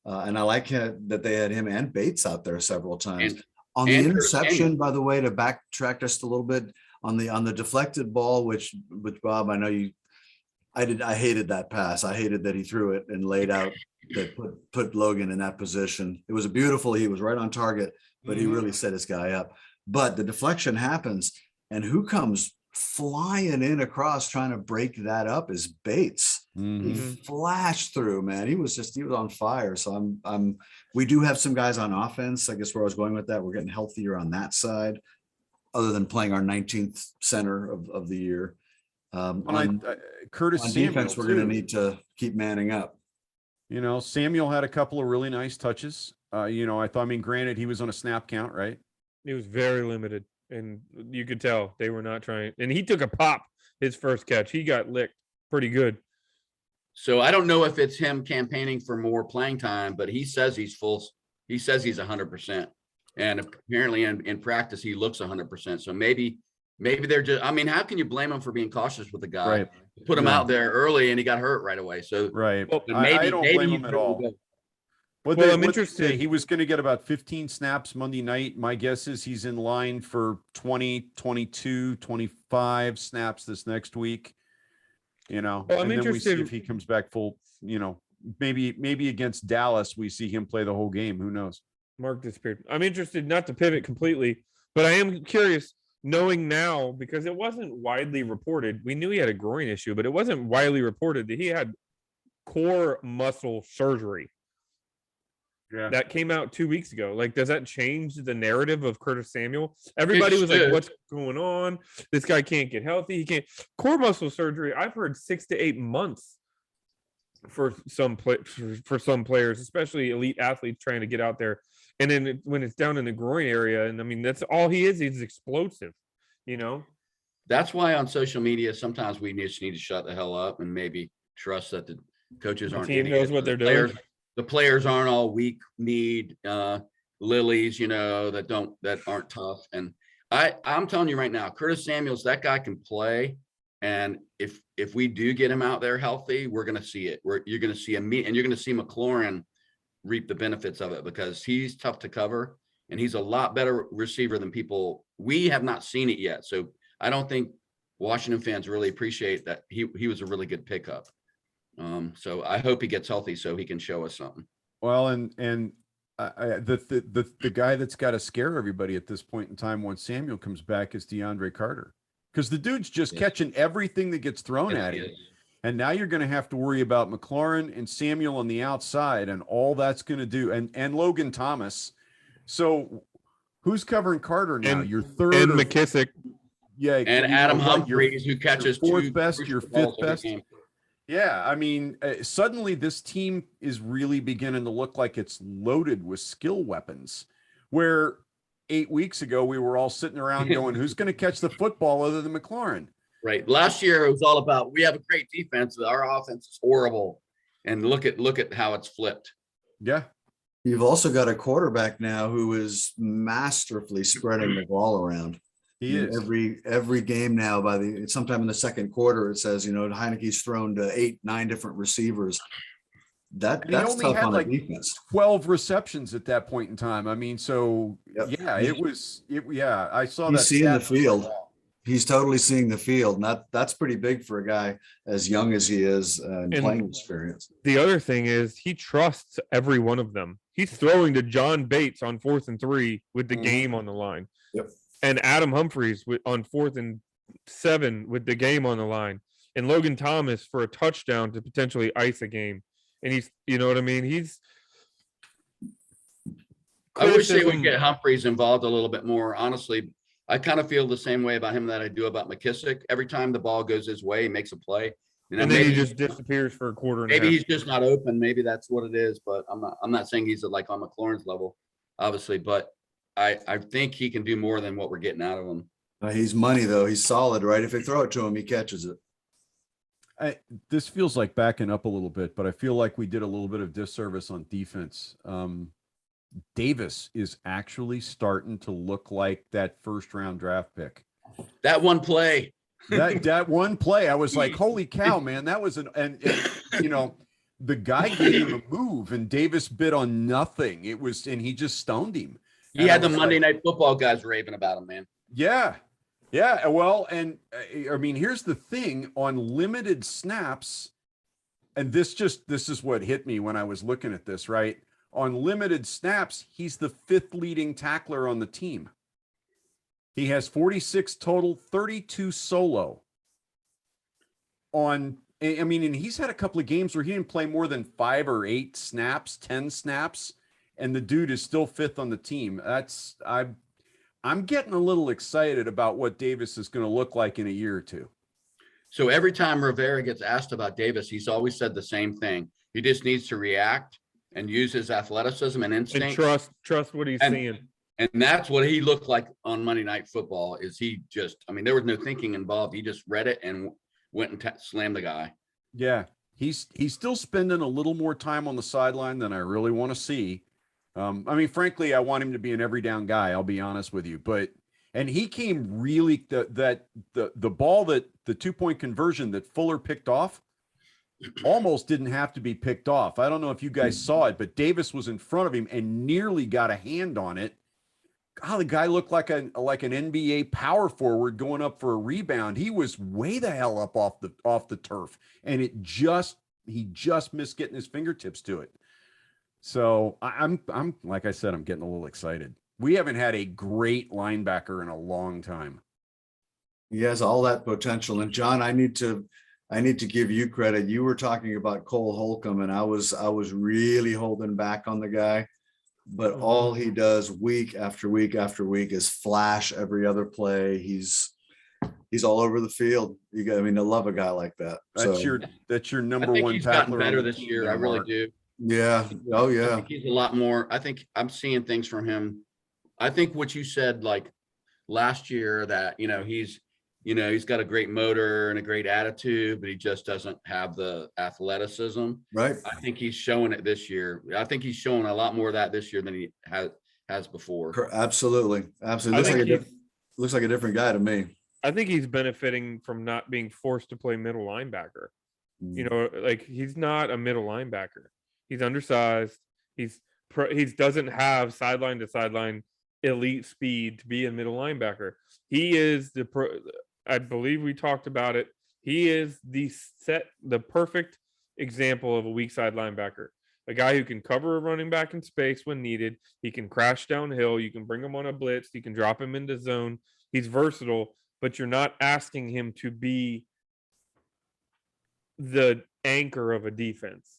And I like that they had him and Bates out there several times. On the and interception, Samuel. by the way, to backtrack just a little bit on the deflected ball, which Bob, I know I hated that pass. I hated that he threw it and laid out that put Logan in that position. It was beautiful. He was right on target, but he really set his guy up. But the deflection happens, and who comes flying in across trying to break that up is Bates. He flashed through, man. He was on fire. So we do have some guys on offense. I guess where I was going with that, we're getting healthier on that side, other than playing our 19th center of the year. On Curtis Samuel, defense, we're going to need to keep manning up. You know, Samuel had a couple of really nice touches. Granted, he was on a snap count, right? He was very limited, and you could tell they were not trying. And he took a pop his first catch. He got licked pretty good. So I don't know if it's him campaigning for more playing time, but he says he's full. He says he's 100%. And apparently in practice, he looks 100%. So maybe they're just, how can you blame him for being cautious with the guy? Right. Put him out there early and he got hurt right away. So Right. Well, I don't blame him at all. I'm interested. He was going to get about 15 snaps Monday night. My guess is he's in line for 20, 22, 25 snaps this next week. I'm I'm then we see interested if he comes back full, maybe against Dallas, we see him play the whole game. Who knows? Mark disappeared. I'm interested not to pivot completely, but I am curious knowing now because it wasn't widely reported. We knew he had a groin issue, but it wasn't widely reported that he had core muscle surgery. Yeah. That came out 2 weeks ago. Like, does that change the narrative of Curtis Samuel? Everybody was like, what's going on? This guy can't get healthy. He can't. Core muscle surgery, I've heard 6 to 8 months for some players, especially elite athletes trying to get out there. And then when it's down in the groin area, and that's all he is. He's explosive, That's why on social media, sometimes we just need to shut the hell up and maybe trust that the coaches aren't. The team knows what they're doing. The players aren't all weak-kneed lilies, that aren't tough. And I'm telling you right now, Curtis Samuels, that guy can play. And if we do get him out there healthy, we're going to see it. You're going to see and you're going to see McLaurin reap the benefits of it because he's tough to cover and he's a lot better receiver than people. We have not seen it yet. So I don't think Washington fans really appreciate that he was a really good pickup. So I hope he gets healthy so he can show us something. Well, and the guy that's got to scare everybody at this point in time when Samuel comes back is DeAndre Carter, because the dude's just catching everything that gets thrown at him. And now you're going to have to worry about McLaurin and Samuel on the outside and all that's going to do, and Logan Thomas. So who's covering Carter now? Your third and McKissick. Yeah, and Adam Humphries, who catches your fourth two best, your balls fifth every best. game. Yeah, suddenly this team is really beginning to look like it's loaded with skill weapons, where 8 weeks ago we were all sitting around going, who's going to catch the football other than McLaurin? Right. Last year, it was all about, we have a great defense. Our offense is horrible. And look at how it's flipped. Yeah. You've also got a quarterback now who is masterfully spreading the ball around. He is. Every game now, sometime in the second quarter, it says, Heineke's thrown to 8-9 different receivers. And he That's only tough had on like the defense. 12 receptions at that point in time. I mean, so Yep. yeah, I saw He's that. seeing the stat. field. He's totally seeing the field. And that's pretty big for a guy as young as he is and playing experience. The other thing is he trusts every one of them. He's throwing to John Bates on 4th and 3 with the game on the line. Yep. And Adam Humphries on 4th and 7 with the game on the line. And Logan Thomas for a touchdown to potentially ice a game. And he's, you know what I mean? I wish they would get Humphreys involved a little bit more. Honestly, I kind of feel the same way about him that I do about McKissick. Every time the ball goes his way, he makes a play. And then he just disappears for a quarter. Maybe he's just not open. Maybe that's what it is. But I'm not saying he's like on McLaurin's level, obviously. But I think he can do more than what we're getting out of him. He's money though. He's solid, right? If they throw it to him, he catches it. This feels like backing up a little bit, but I feel like we did a little bit of disservice on defense. Davis is actually starting to look like that first round draft pick. That one play. That one play, I was like, holy cow, man. That was and the guy gave him a move and Davis bid on nothing. And he just stoned him. He had the Monday Night Football guys raving about him, man. Yeah. Yeah. Well, and I mean, here's the thing on limited snaps. And this is what hit me when I was looking at this, right? On limited snaps, he's the 5th leading tackler on the team. He has 46 total, 32 solo. And he's had a couple of games where he didn't play more than 5 or 8 snaps, 10 snaps, and the dude is still 5th on the team. I'm getting a little excited about what Davis is going to look like in a year or two. So every time Rivera gets asked about Davis, he's always said the same thing. He just needs to react and use his athleticism and instinct. And trust what he's seeing. And that's what he looked like on Monday Night Football. Is he just? I mean, there was no thinking involved. He just read it and went and slammed the guy. Yeah, he's still spending a little more time on the sideline than I really want to see. Frankly, I want him to be an every down guy. I'll be honest with you, and he came really the ball that the 2-point conversion that Fuller picked off almost didn't have to be picked off. I don't know if you guys saw it, but Davis was in front of him and nearly got a hand on it. God, the guy looked like an NBA power forward going up for a rebound. He was way the hell up off the turf, and he just missed getting his fingertips to it. So I'm like I said, I'm getting a little excited. We haven't had a great linebacker in a long time. He has all that potential. And John, I need to give you credit. You were talking about Cole Holcomb, and I was really holding back on the guy. But all he does week after week after week is flash every other play. He's all over the field. I love a guy like that. That's your number I think one he's gotten tackler better this year. I really do. Yeah. Oh yeah. I think he's a lot more. I think I'm seeing things from him. I think what you said like last year that, he's got a great motor and a great attitude, but he just doesn't have the athleticism. Right. I think he's showing it this year. I think he's showing a lot more of that this year than he has before. Absolutely. Looks like a different guy to me. I think he's benefiting from not being forced to play middle linebacker. He's not a middle linebacker. He's undersized. He doesn't have sideline to sideline elite speed to be a middle linebacker. He is I believe we talked about it. He is the perfect example of a weak side linebacker. A guy who can cover a running back in space when needed. He can crash downhill. You can bring him on a blitz. You can drop him into zone. He's versatile, but you're not asking him to be the anchor of a defense.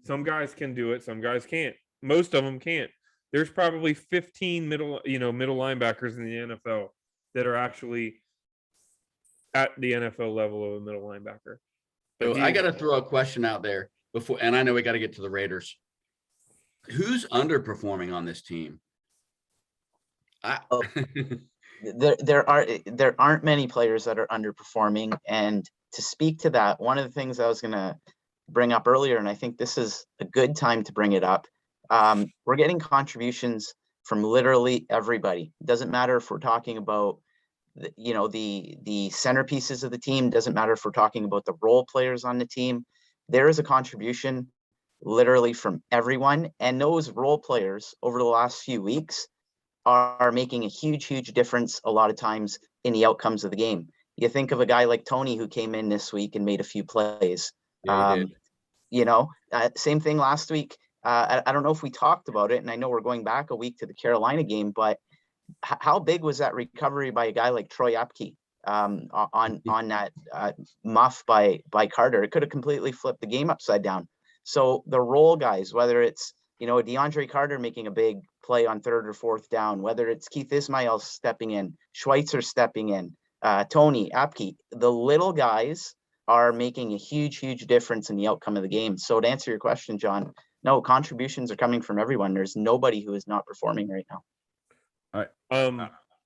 Some guys can do it. Some guys can't. Most of them can't. There's probably 15 middle linebackers in the NFL that are actually at the NFL level of a middle linebacker. So I got to throw a question out there before, and I know we got to get to the Raiders. Who's underperforming on this team? There aren't many players that are underperforming, and to speak to that, one of the things I was gonna bring up earlier, and I think this is a good time to bring it up. We're getting contributions from literally everybody. It doesn't matter if we're talking about the centerpieces of the team. Doesn't matter if we're talking about the role players on the team. There is a contribution literally from everyone, and those role players over the last few weeks are making a huge difference a lot of times in the outcomes of the game. You think of a guy like Tony who came in this week and made a few plays. Yeah, he did. Same thing last week. I don't know if we talked about it, and I know we're going back a week to the Carolina game, but how big was that recovery by a guy like Troy Apke on that muff by Carter? It could have completely flipped the game upside down. So the role guys, whether it's DeAndre Carter making a big play on 3rd or 4th down, whether it's Keith Ismail stepping in, Schweitzer stepping in, Tony Apke, the little guys are making a huge Mm-hmm. difference in the outcome of the game. So to answer your question, John, no, contributions are coming from everyone. There's nobody who is not performing right now.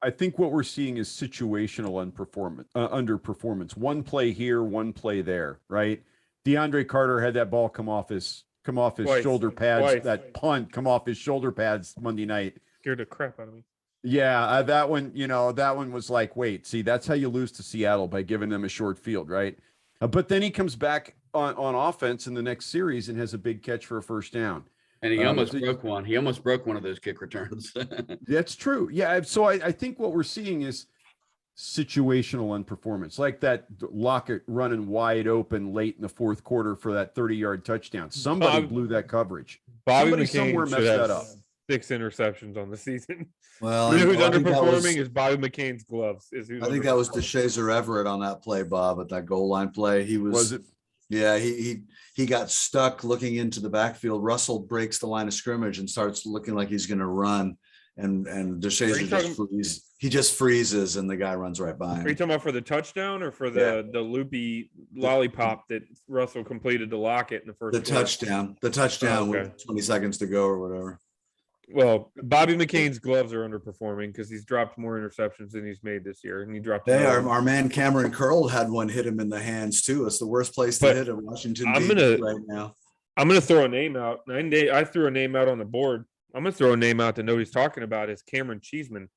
I think what we're seeing is situational underperformance. One play here, one play there, right? DeAndre Carter had that ball come off his Twice. shoulder pads. Twice. That punt come off his shoulder pads Monday night. Scared the crap out of me. Yeah, that one, that one was like, wait, see, that's how you lose to Seattle, by giving them a short field, right? But then he comes back on offense in the next series and has a big catch for a first down. And he almost broke one. He almost broke one of those kick returns. That's true. Yeah. So I think what we're seeing is situational unperformance, like that Lockett running wide open late in the 4th quarter for that 30-yard touchdown. Somebody blew that coverage. Bobby Somebody McCain somewhere should messed have that up. 6 interceptions on the season. Well, You know who's I think that underperforming was- is Bobby McCain's gloves. I think that was DeShazer Everett on that play, Bob, at that goal line play. He Was it? Yeah, he got stuck looking into the backfield. Russell breaks the line of scrimmage and starts looking like he's going to run, and DeShazer just freezes, and the guy runs right by Are you him. talking about for the touchdown or for the loopy lollipop that Russell completed to Lockett in the first? The touchdown okay. with 20 seconds to go or whatever. Well, Bobby McCain's gloves are underperforming because he's dropped more interceptions than he's made this year, and he dropped. They are. Our man Cameron Curl had one hit him in the hands too. It's the worst place to hit in Washington right now. I'm gonna throw a name out. I threw a name out on the board. I'm gonna throw a name out that nobody's talking about is Cameron Cheeseman.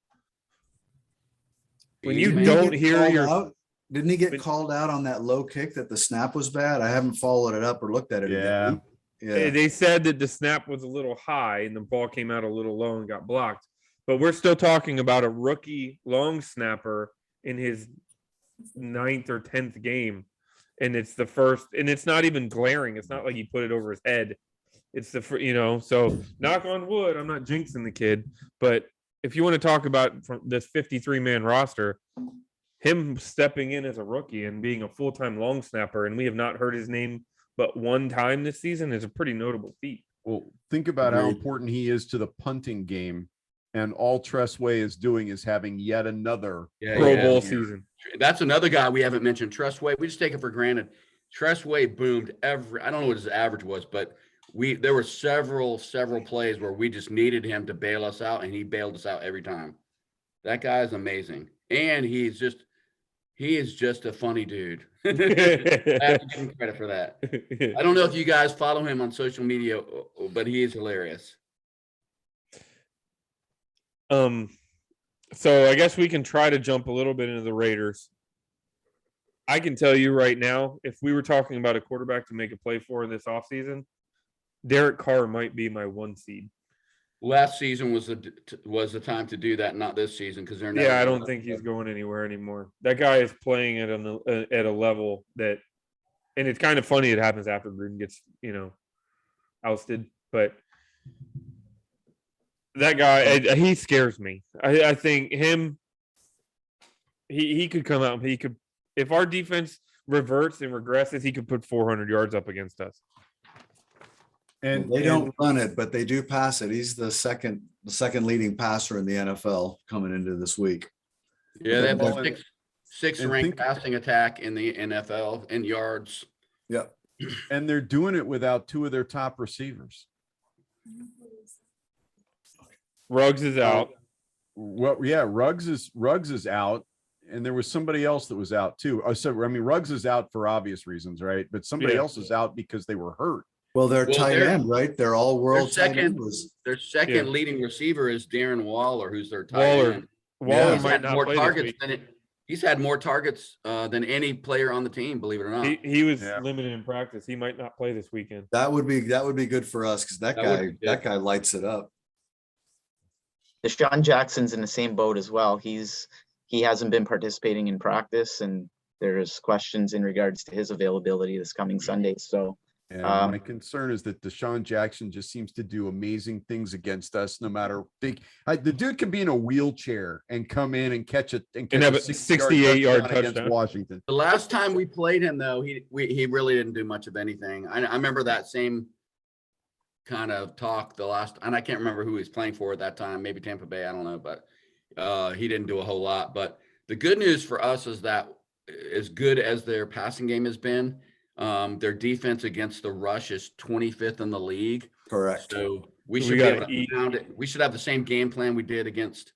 When you don't hear your, didn't he get called out on that low kick that the snap was bad? I haven't followed it up or looked at it. Yeah. Yeah. They said that the snap was a little high and the ball came out a little low and got blocked. But we're still talking about a rookie long snapper in his 9th or 10th game. And it's the first, and it's not even glaring. It's not like he put it over his head. It's so knock on wood, I'm not jinxing the kid. But if you want to talk about from this 53-man roster, him stepping in as a rookie and being a full-time long snapper, and we have not heard his name but one time this season, is a pretty notable feat. Well, think about how important he is to the punting game, and all Tressway is doing is having yet another Pro Bowl season. That's another guy we haven't mentioned. Tressway, we just take it for granted. Tressway boomed I don't know what his average was, but there were several plays where we just needed him to bail us out, and he bailed us out every time. That guy is amazing, and he is just a funny dude. I have to give him credit for that. I don't know if you guys follow him on social media, but he is hilarious. So I guess we can try to jump a little bit into the Raiders. I can tell you right now, if we were talking about a quarterback to make a play for this offseason, Derek Carr might be my 1 seed. Last season was the time to do that, not this season, because they're I don't think he's going anywhere anymore. That guy is playing at a level that, and it's kind of funny it happens after Gruden gets ousted, but that guy, he scares me. I think he could come out. He could, if our defense reverts and regresses, he could put 400 yards up against us. And they don't run it, but they do pass it. He's the second leading passer in the NFL coming into this week. Yeah, they have the sixth ranked passing attack in the NFL in yards. Yeah, and they're doing it without 2 of their top receivers. Ruggs is out. Well, yeah, Ruggs is out, And there was somebody else that was out too. Oh, so I mean, Ruggs is out for obvious reasons, right? But somebody Yeah. else is out because they were hurt. Well, their Well, tight they're- end, right? They're all world tight end was. Their second Yeah. leading receiver is Darren Waller, who's their tight Waller. end. Waller He's might had not more play this targets week. than he's had more targets than any player on the team, believe it or not. He was Yeah. limited in practice. He might not play this weekend. That would be good for us because That would be that good. guy lights it up. Deshaun Jackson's in the same boat as well. He hasn't been participating in practice, and there's questions in regards to his availability this coming Sunday. So And my concern is that Deshaun Jackson just seems to do amazing things against us, no matter the dude can be in a wheelchair and come in and catch it and have a 68-yard against touchdown. Washington. The last time we played him, though, he really didn't do much of anything. I remember that same kind of talk the last, and I can't remember who he was playing for at that time, maybe Tampa Bay, I don't know, but he didn't do a whole lot. But the good news for us is that as good as their passing game has been, their defense against the rush is 25th in the league. Correct. So we So should we be gotta able to eat. pound it. We should have the same game plan we did against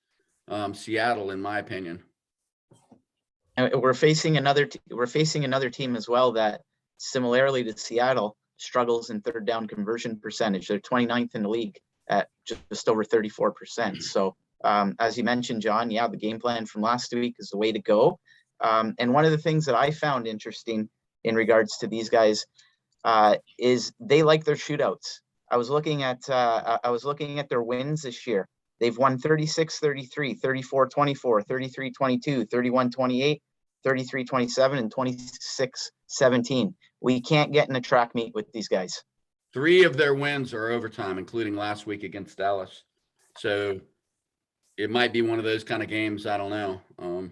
Seattle, in my opinion. and we're facing another team as well that, similarly to Seattle, struggles in third down conversion percentage. They're 29th in the league at just over 34%. So as you mentioned, John, yeah, the game plan from last week is the way to go. And one of the things that I found interesting in regards to these guys is they like their shootouts. I was looking at their wins this year. They've won 36-33, 34-24, 33-22, 31-28, 33-27, and 26-17. We can't get in a track meet with these guys. 3 of their wins are overtime, including last week against Dallas. So it might be one of those kind of games. I don't know.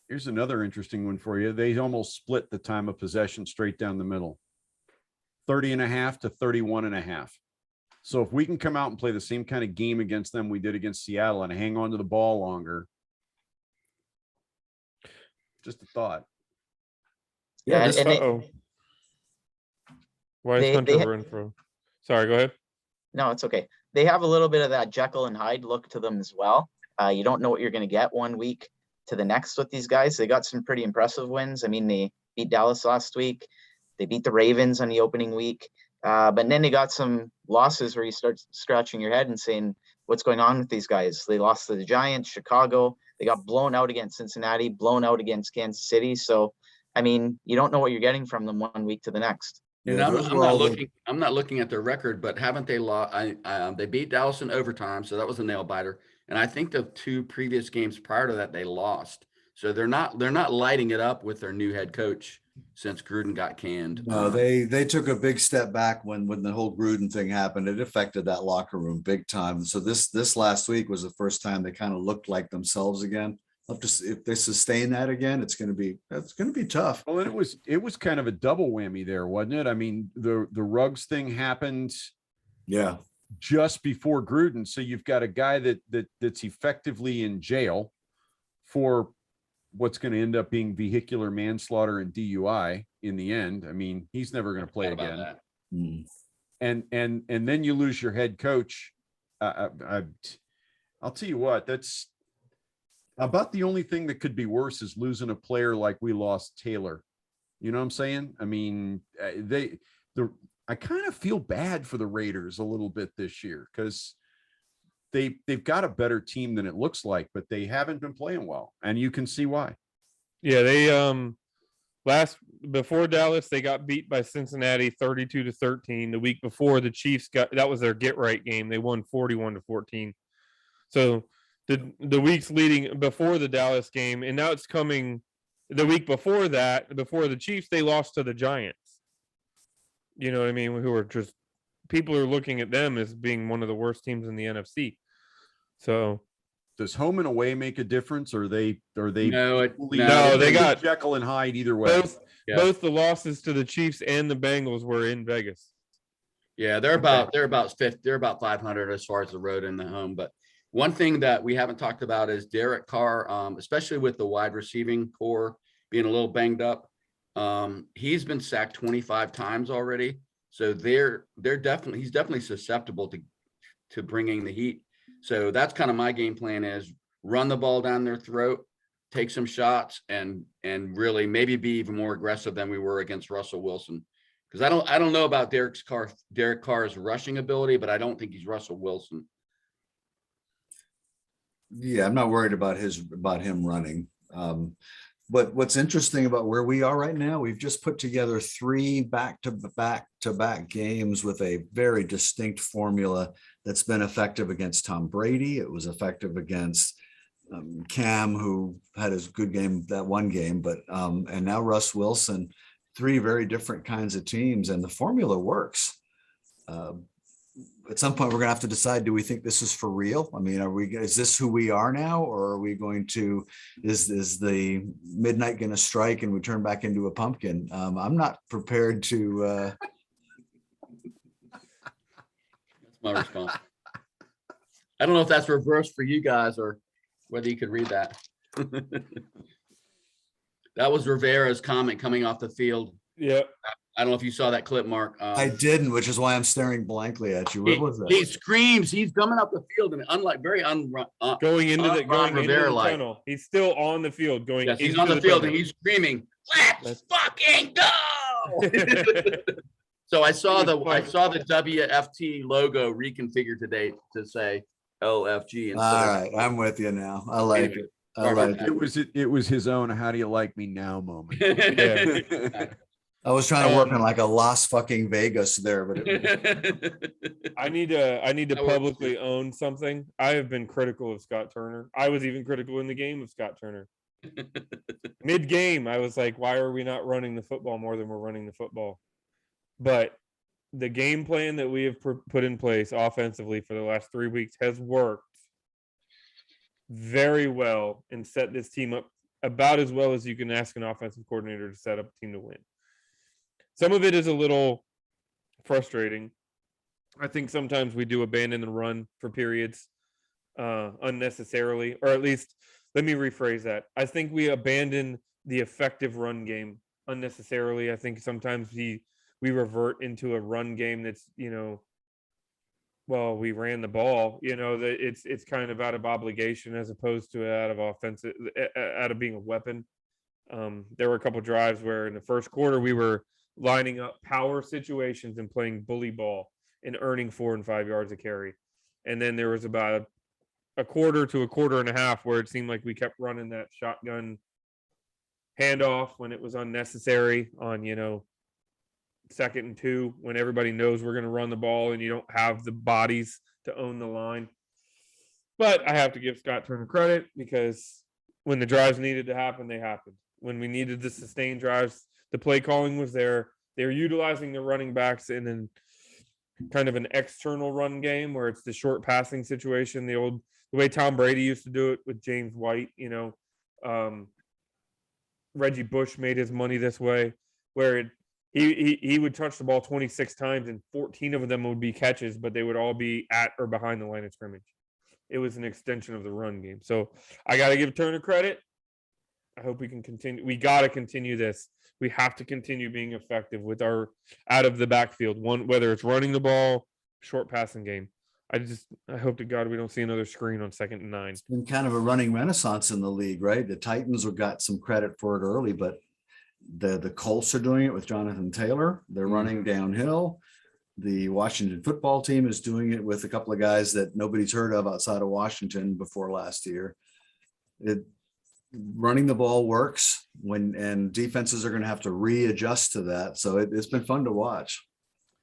Here's another interesting one for you. They almost split the time of possession straight down the middle. 30.5 to 31.5. So if we can come out and play the same kind of game against them we did against Seattle and hang on to the ball longer. Just a thought. Yeah, and it, Uh-oh. Why is They- Hunter they- Renfro? Sorry, go ahead. no, it's okay. They have a little bit of that Jekyll and Hyde look to them as well. You don't know what you're going to get one week to the next with these guys. They got some pretty impressive wins. I mean, they beat Dallas last week. They beat the Ravens on the opening week. But then they got some losses where you start scratching your head and saying, what's going on with these guys? They lost to the Giants, Chicago. They got blown out against Cincinnati, blown out against Kansas City. So, I mean, you don't know what you're getting from them one week to the next. And Yeah, I'm those were not all the- looking. I'm not looking at their record, but haven't they lost? They beat Dallas in overtime, so that was a nail biter. And I think the 2 previous games prior to that they lost. So they're not lighting it up with their new head coach since Gruden got canned. No, they took a big step back when the whole Gruden thing happened. It affected that locker room big time. So this last week was the first time they kind of looked like themselves again. If they sustain that again, it's going to be tough. Well, and it was kind of a double whammy there, wasn't it? I mean, the Ruggs thing happened Yeah. just before Gruden. So you've got a guy that's effectively in jail for what's going to end up being vehicular manslaughter and DUI in the end. I mean, he's never going to play About again. that. Mm. And then you lose your head coach. I'll tell you what, that's about the only thing that could be worse is losing a player like we lost Taylor. You know what I'm saying? I mean, I kind of feel bad for the Raiders a little bit this year because they've got a better team than it looks like, but they haven't been playing well, and you can see why. Yeah, they before Dallas, they got beat by Cincinnati 32-13. The week before, the Chiefs that was their get right game. They won 41-14. So the weeks leading before the Dallas game, and now it's coming the week before that, before the Chiefs, they lost to the Giants. You know what I mean? Who are just people are looking at them as being one of the worst teams in the NFC. So does home and away make a difference? Or are they No, they got Jekyll and Hyde either way. both the losses to the Chiefs and the Bengals were in Vegas. Yeah, they're about 500 as far as the road and the home. But one thing that we haven't talked about is Derek Carr, especially with the wide receiving core being a little banged up. He's been sacked 25 times already. So he's definitely susceptible to bringing the heat. So that's kind of my game plan is run the ball down their throat, take some shots and really maybe be even more aggressive than we were against Russell Wilson. Because I don't know about Derek Carr's rushing ability, but I don't think he's Russell Wilson. Yeah, I'm not worried about him running. But what's interesting about where we are right now, we've just put together 3 back-to-back games with a very distinct formula that's been effective against Tom Brady. It was effective against Cam, who had his good game that one game, but and now Russ Wilson. 3 very different kinds of teams, and the formula works. At some point, we're gonna have to decide: do we think this is for real? I mean, is this who we are now, or are we going to? Is the midnight gonna strike and we turn back into a pumpkin? I'm not prepared to. That's my response. I don't know if that's reversed for you guys or whether you could read that. That was Rivera's comment coming off the field. Yep. I don't know if you saw that clip, Mark. I didn't, which is why I'm staring blankly at you. What was that? He screams. He's coming up the field and Going into the Rivera-like. tunnel. He's still on the field going. Yes, he's into on the field and tunnel. he's screaming, "Let's fucking go!" So I saw the WFT logo reconfigured today to say OFG. All right, I'm with you now. I like Anyway, it. I like it. It was his own "How do you like me now" moment. I was trying to work on like a Las fucking Vegas there, but I need to That works publicly own something. I have been critical of Scott Turner. I was even critical in the game of Scott Turner. Mid game, I was like, why are we not running the football more than we're running the football? But the game plan that we have put in place offensively for the last 3 weeks has worked very well and set this team up about as well as you can ask an offensive coordinator to set up a team to win. Some of it is a little frustrating. I think sometimes we do abandon the run for periods unnecessarily, or at least let me rephrase that. I think we abandon the effective run game unnecessarily. I think sometimes we revert into a run game that's, well, we ran the ball, that it's kind of out of obligation as opposed to out of being a weapon. There were a couple drives where in the first quarter we were lining up power situations and playing bully ball and earning 4 and 5 yards a carry. And then there was about a quarter to a quarter and a half where it seemed like we kept running that shotgun handoff when it was unnecessary on, 2nd and 2, when everybody knows we're going to run the ball and you don't have the bodies to own the line. But I have to give Scott Turner credit because when the drives needed to happen, they happened. When we needed to sustain drives, the play calling was there. They were utilizing the running backs in an kind of an external run game where it's the short passing situation, the way Tom Brady used to do it with James White. Reggie Bush made his money this way, where he would touch the ball 26 times and 14 of them would be catches, but they would all be at or behind the line of scrimmage. It was an extension of the run game. So I got to give Turner credit. I hope we can continue. We got to continue this. We have to continue being effective with our out of the backfield, whether it's running the ball, short passing game. I hope to God we don't see another screen on 2nd and 9. it's been kind of a running renaissance in the league, right? The Titans have got some credit for it early, but the Colts are doing it with Jonathan Taylor. They're running downhill. The Washington football team is doing it with a couple of guys that nobody's heard of outside of Washington before last year. Running the ball works and defenses are going to have to readjust to that. So it's been fun to watch.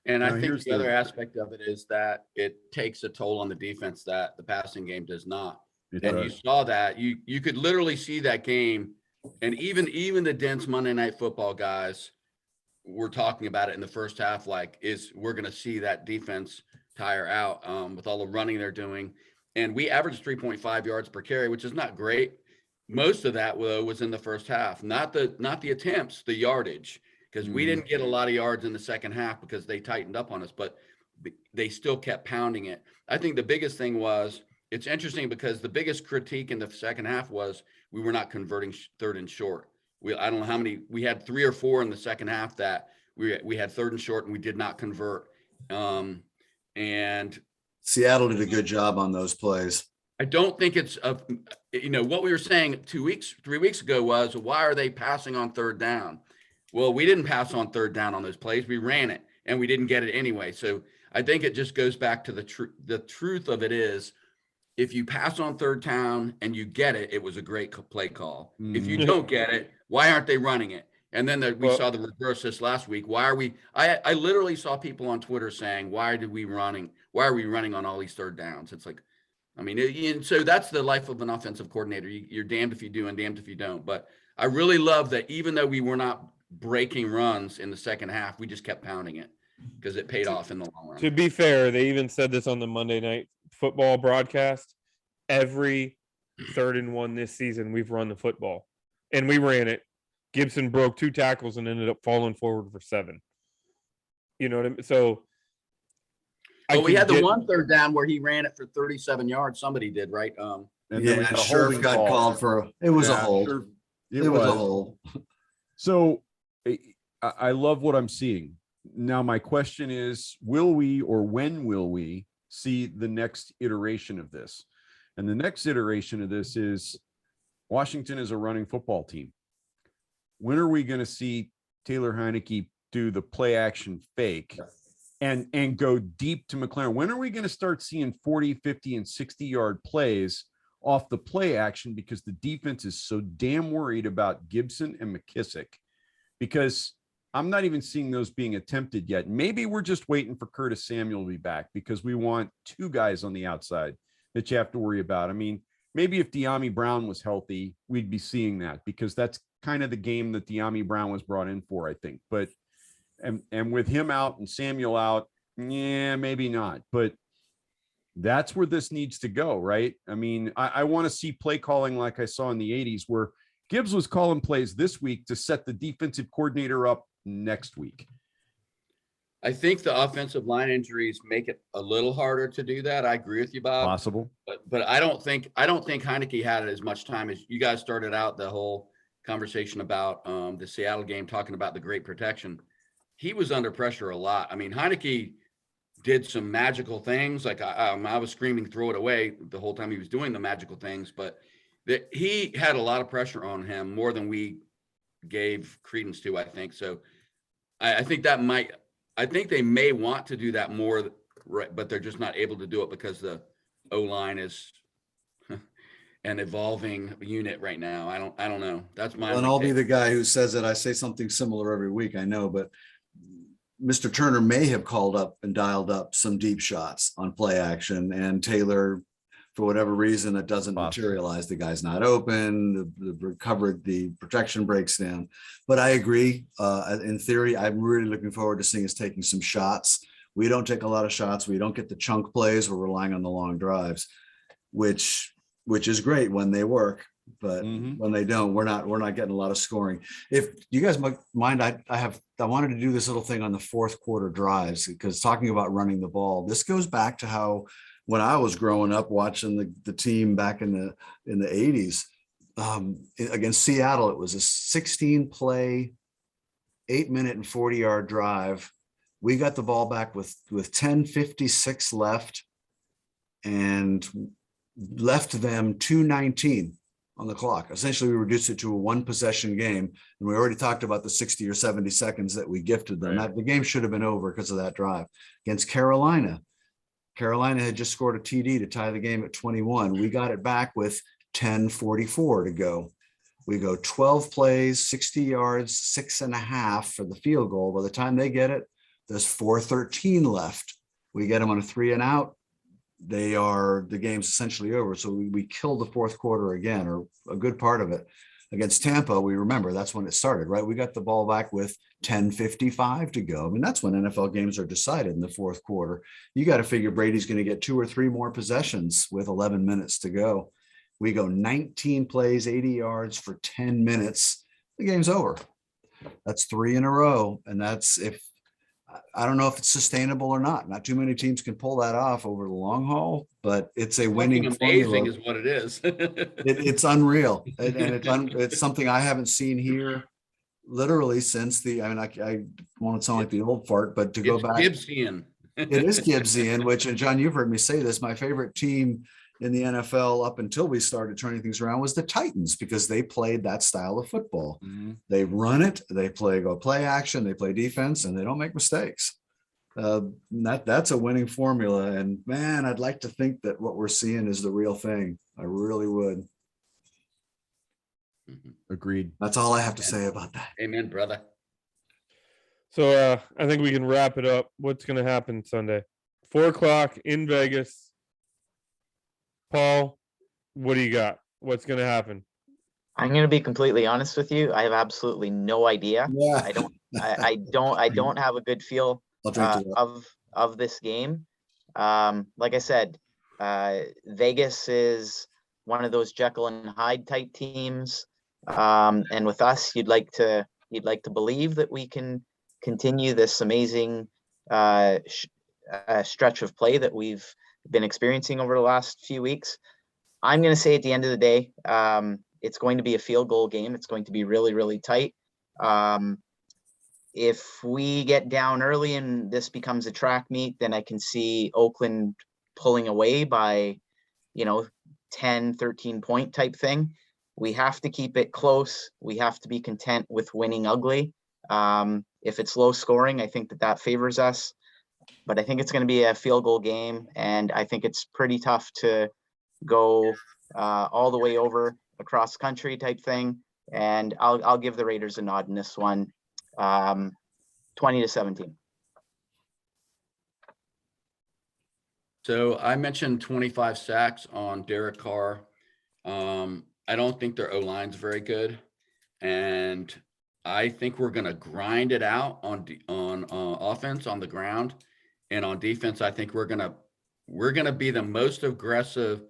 And I Now, think here's the other aspect of it is that it takes a toll on the defense that the passing game does not. And you saw that. You could literally see that game. And even the dense Monday Night Football guys were talking about it in the first half, we're going to see that defense tire out with all the running they're doing. And we averaged 3.5 yards per carry, which is not great. Most of that was in the first half, not the attempts, the yardage, because we didn't get a lot of yards in the second half because they tightened up on us, but they still kept pounding it. I think the biggest thing was, it's interesting because the biggest critique in the second half was we were not converting 3rd and short. I don't know how many, we had 3 or 4 in the second half that we had 3rd and short and we did not convert. And Seattle did a good job on those plays. I don't think it's what we were saying 3 weeks ago was, why are they passing on third down? Well, we didn't pass on third down on those plays. We ran it and we didn't get it anyway. So I think it just goes back to the truth of it is, if you pass on third down and you get it, it was a great play call. If you don't get it, why aren't they running it? And then we saw the reverse this last week. Why are we? I literally saw people on Twitter saying, why are we running on all these third downs? It's like, I mean, and so that's the life of an offensive coordinator. You're damned if you do and damned if you don't. But I really love that even though we were not breaking runs in the second half, we just kept pounding it because it paid off in the long run. To be fair, they even said this on the Monday Night Football broadcast. Every 3rd and 1 this season, we've run the football, and we ran it. Gibson broke 2 tackles and ended up falling forward for 7. You know what I mean? So we had the one third down where he ran it for 37 yards. Somebody did, right? And Yeah, then Scherf got called for, it was a hold. Sure, It was a hold. So I love what I'm seeing. Now, my question is, will we, or when will we see the next iteration of this? And the next iteration of this is Washington is a running football team. When are we going to see Taylor Heineke do the play action fake and go deep to McLaren? When are we going to start seeing 40, 50, and 60-yard plays off the play action, because the defense is so damn worried about Gibson and McKissick? Because I'm not even seeing those being attempted yet. Maybe we're just waiting for Curtis Samuel to be back because we want 2 guys on the outside that you have to worry about. I mean, maybe if De'Ami Brown was healthy, we'd be seeing that, because that's kind of the game that De'Ami Brown was brought in for, I think. But and with him out and Samuel out, yeah, maybe not. But that's where this needs to go, right? I mean, I want to see play calling like I saw in the 80s, where Gibbs was calling plays this week to set the defensive coordinator up next week. I think the offensive line injuries make it a little harder to do that. I agree with you, Bob. Possible. But I don't think Heineke had as much time as you guys started out the whole conversation about the Seattle game, talking about the great protection. He was under pressure a lot. I mean, Heineke did some magical things. Like I was screaming, throw it away the whole time he was doing the magical things, but he had a lot of pressure on him, more than we gave credence to, I think. So I think I think they may want to do that more, right, but they're just not able to do it because the O-line is an evolving unit right now. I don't know. That's my. And I'll be the guy who says that I say something similar every week, I know, but Mr. Turner may have called up and dialed up some deep shots on play action, and Taylor, for whatever reason, it doesn't materialize. The guy's not open, the protection breaks down. But I agree. In theory, I'm really looking forward to seeing us taking some shots. We don't take a lot of shots. We don't get the chunk plays. We're relying on the long drives, which is great when they work. But when they don't, we're not getting a lot of scoring. If you guys mind, I wanted to do this little thing on the 4th quarter drives, because talking about running the ball, this goes back to how when I was growing up watching the team back in the 80s against Seattle, it was a 16-play, 8-minute and 40-yard drive. We got the ball back with 10:56 left and left them 2:19 on the clock. Essentially, we reduced it to a 1-possession game, and we already talked about the 60 or 70 seconds that we gifted them. Right. The game should have been over because of that drive. Against Carolina had just scored a TD to tie the game at 21. We got it back with 10:44 to go. We go 12 plays, 60 yards, 6.5 for the field goal. By the time they get it, there's 4:13 left. We get them on a 3 and out. The game's essentially over. So we killed the 4th quarter again, or a good part of it. Against Tampa, we remember that's when it started, right? We got the ball back with 10:55 to go. I mean, that's when NFL games are decided, in the 4th quarter. You got to figure Brady's going to get 2 or 3 more possessions with 11 minutes to go. We go 19 plays, 80 yards for 10 minutes. The game's over. That's 3 in a row. And I don't know if it's sustainable or not. Not too many teams can pull that off over the long haul, but it's a winning amazing formula. Is what it is. It's unreal. And it's something I haven't seen here literally since I won't sound like the old fart, but to go back. Gibbsian. It is Gibbsian, and John, you've heard me say this. My favorite team in the NFL up until we started turning things around was the Titans, because they played that style of football. They run it, they go play action, they play defense, and they don't make mistakes. That's a winning formula. And man, I'd like to think that what we're seeing is the real thing. I really would. Agreed. That's all I have to say about that. Amen, brother. So I think we can wrap it up. What's going to happen Sunday? 4:00 in Vegas. Paul, what do you got? What's going to happen? I'm going to be completely honest with you. I have absolutely no idea. Yeah. I don't have a good feel I'll drink to that. of this game. Like I said, Vegas is one of those Jekyll and Hyde type teams. And with us, you'd like to believe that we can continue this amazing stretch of play that we've been experiencing over the last few weeks. I'm going to say at the end of the day, it's going to be a field goal game. It's going to be really, really tight. If we get down early and this becomes a track meet, then I can see Oakland pulling away by, 10, 13 point type thing. We have to keep it close. We have to be content with winning ugly. If it's low scoring, I think that favors us. But I think it's going to be a field goal game, and I think it's pretty tough to go all the way over across country type thing. And I'll give the Raiders a nod in this one, 20-17. So I mentioned 25 sacks on Derek Carr. I don't think their O-line's very good, and I think we're going to grind it out on offense on the ground, and on defense, I think we're going to be the most aggressive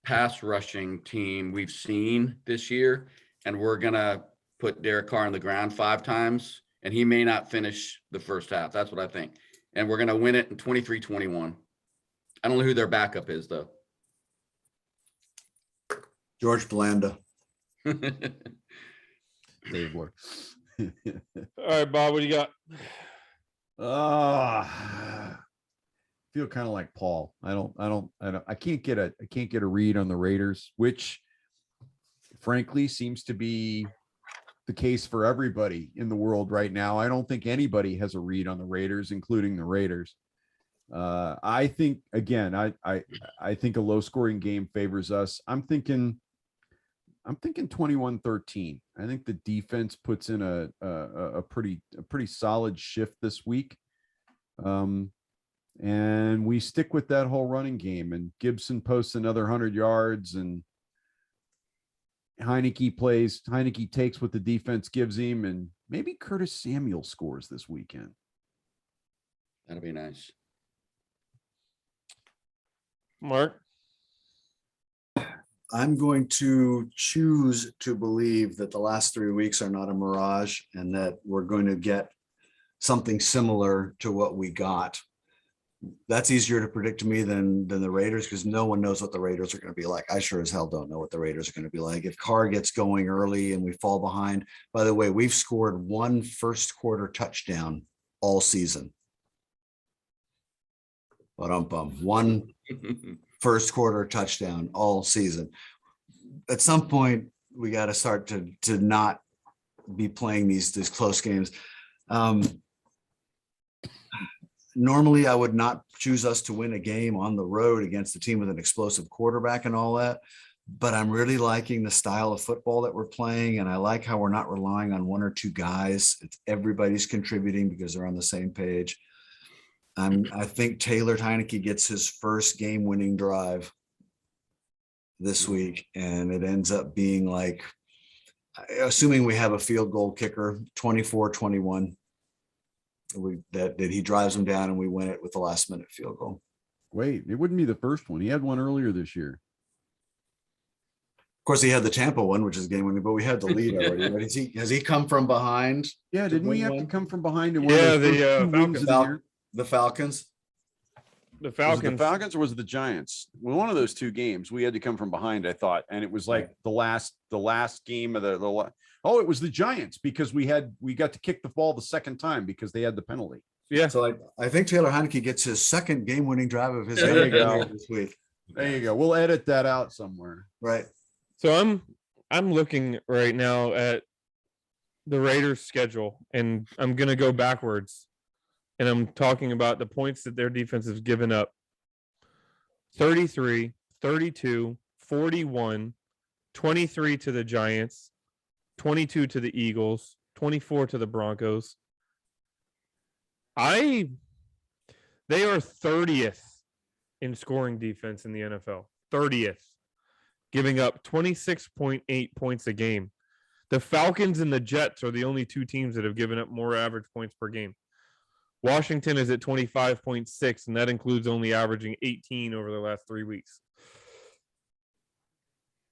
pass rushing team we've seen this year, and we're going to put Derek Carr on the ground 5 times, and he may not finish the first half. That's what I think, and we're going to win it in 23-21. I don't know who their backup is though. George Blanda. Stabler. All right, Bob, what do you got? Feel kind of like Paul. I can't get a read on the Raiders, which frankly seems to be the case for everybody in the world right now. I don't think anybody has a read on the Raiders, including the Raiders. I think again, I think a low scoring game favors us. I'm thinking 21-13. I think the defense puts in a pretty solid shift this week. And we stick with that whole running game, and Gibson posts another 100 yards, and Heineke takes what the defense gives him, and maybe Curtis Samuel scores this weekend. That'll be nice. Mark? I'm going to choose to believe that the last 3 weeks are not a mirage, and that we're going to get something similar to what we got. That's easier to predict to me than the Raiders, because no one knows what the Raiders are going to be like. I sure as hell don't know what the Raiders are going to be like. If Carr gets going early and we fall behind, by the way, we've scored 1 first quarter touchdown all season. One first quarter touchdown all season. At some point, we got to start to not be playing these close games. Normally, I would not choose us to win a game on the road against a team with an explosive quarterback and all that, but I'm really liking the style of football that we're playing, and I like how we're not relying on 1 or 2 guys. Everybody's contributing because they're on the same page. I think Taylor Heineke gets his first game-winning drive this week, and it ends up being like, assuming we have a field goal kicker, 24-21. That he drives them down and we win it with the last minute field goal. Wait, it wouldn't be the first one. He had one earlier this year. Of course, he had the Tampa one, which is game winning, but we had the lead already. Right? Has he come from behind? Yeah, didn't we have to come from behind? And The Falcons. The Was it Falcons. the Falcons or was it the Giants? Well, one of those 2 games we had to come from behind, I thought, and it was like the last game of the oh, it was the Giants, because we got to kick the ball the second time because they had the penalty. Yeah. So I think Taylor Heineke gets his second game-winning drive of his There you go. this week. There you go. We'll edit that out somewhere. Right. So I'm looking right now at the Raiders' schedule, and I'm gonna go backwards, and I'm talking about the points that their defense has given up. 33, 32, 41, 23 to the Giants, 22 to the Eagles, 24 to the Broncos. They are 30th in scoring defense in the NFL. 30th, giving up 26.8 points a game. The Falcons and the Jets are the only two teams that have given up more average points per game. Washington is at 25.6, and that includes only averaging 18 over the last 3 weeks.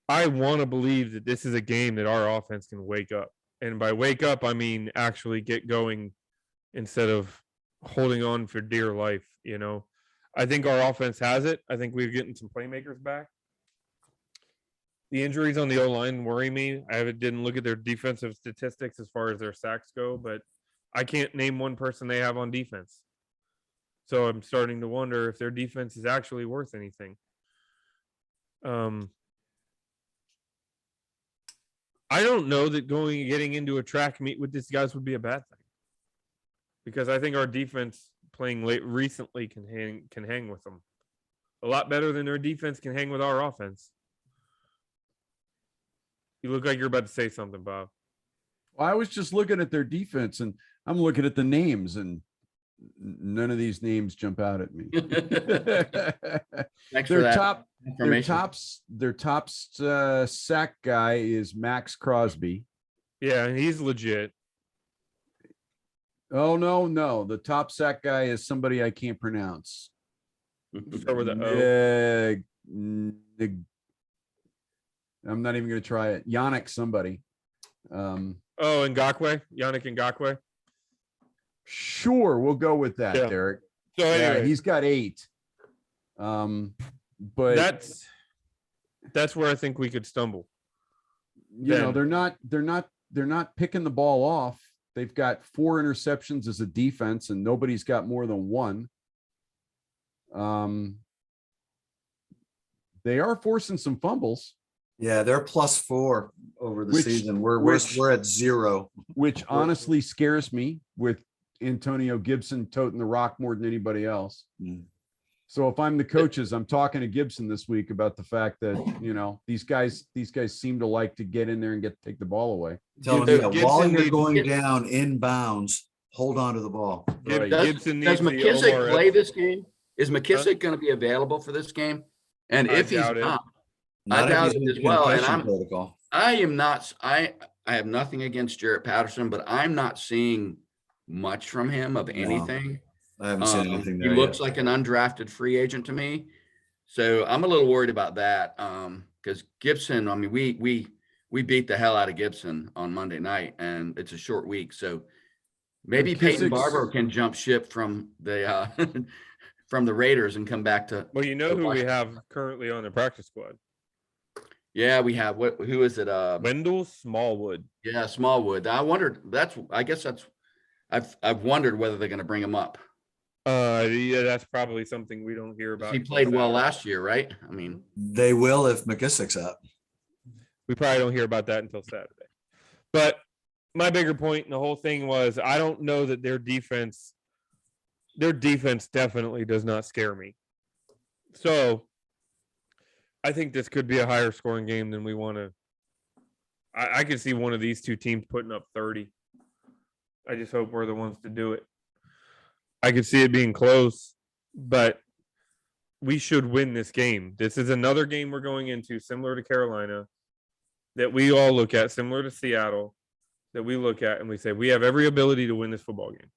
I want to believe that this is a game that our offense can wake up. And by wake up, I mean actually get going instead of holding on for dear life, you know. I think our offense has it. I think we're getting some playmakers back. The injuries on the O-line worry me. Didn't look at their defensive statistics as far as their sacks go, but I can't name one person they have on defense. So I'm starting to wonder if their defense is actually worth anything. I don't know that getting into a track meet with these guys would be a bad thing, because I think our defense playing late recently can hang with them a lot better than their defense can hang with our offense. You look like you're about to say something, Bob. Well, I was just looking at their defense, and I'm looking at the names, and none of these names jump out at me. Thanks for that Their information. top sack guy is Max Crosby. Yeah, and he's legit. Oh, no. The top sack guy is somebody I can't pronounce. Start with the O. I'm not even going to try it. Yannick somebody. Ngakoue. Yannick Ngakoue. Sure, we'll go with that, Yeah. Derek. So anyway, Yeah, he's got 8. But that's where I think we could stumble. you know, they're not picking the ball off. They've got 4 interceptions as a defense, and nobody's got more than 1. They are forcing some fumbles. Yeah, they're +4 over the Which- season. We're at 0. Which honestly scares me, with Antonio Gibson toting the rock more than anybody else. Mm. So if I'm the coaches, I'm talking to Gibson this week about the fact that, you know, these guys seem to like to get in there and take the ball away. Tell Gibson- them, while Gibson you're needs- going down in bounds, hold on to the ball. Gibson Does needs the McKissick Omar play Epps. this game? Is McKissick going to be available for this game? And I if he's doubt it. not, Not if doubt he's it in as well, and concussion I'm- protocol. I am not. I have nothing against Jarrett Patterson, but I'm not seeing much from him of anything. I haven't seen anything He there looks yet. like an undrafted free agent to me, so I'm a little worried about that. Because Gibson, I mean, we beat the hell out of Gibson on Monday night, and it's a short week, so maybe Peyton McKissick's- Barber can jump ship from the from the Raiders and come back to. Well, you know to who we Washington. have currently on the practice squad? Yeah, we have who is it? Wendell Smallwood. Yeah, Smallwood. I guess I've wondered whether they're going to bring him up. Yeah, that's probably something we don't hear about. He until played well Saturday. last year, right? I mean, They will if McKissick's up. We probably don't hear about that until Saturday. But my bigger point in the whole thing was I don't know that their defense definitely does not scare me. So I think this could be a higher scoring game than we want to. I could see one of these two teams putting up 30. I just hope we're the ones to do it. I could see it being close, but we should win this game. This is another game we're going into similar to Carolina that we all look at, similar to Seattle, that we look at and we say we have every ability to win this football game.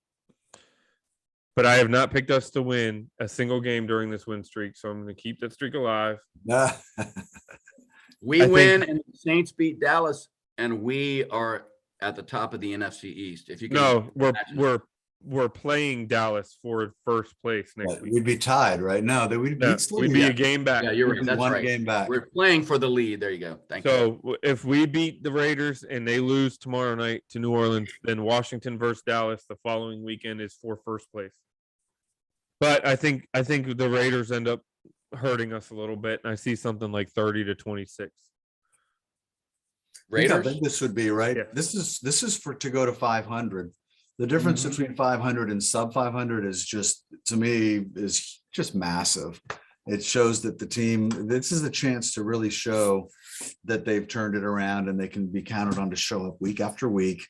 But I have not picked us to win a single game during this win streak, so I'm going to keep that streak alive. we I win think- and the Saints beat Dallas, and we are at the top of the NFC East. If you can, No, imagine. we're playing Dallas for first place next week. We'd be tied right now. That we'd No, still we'd be a game back. Yeah, you're We'd right. be That's one right. game back. We're playing for the lead. There you go. Thank you. So if we beat the Raiders and they lose tomorrow night to New Orleans, then Washington versus Dallas the following weekend is for first place. But I think the Raiders end up hurting us a little bit, and I see something like 30-26. Think how Raiders. big this would be, right? Yeah. This is for to go to 500. The difference Mhm. between 500 and sub 500 is just, to me, is just massive. It shows that the team, this is a chance to really show that they've turned it around and they can be counted on to show up week after week.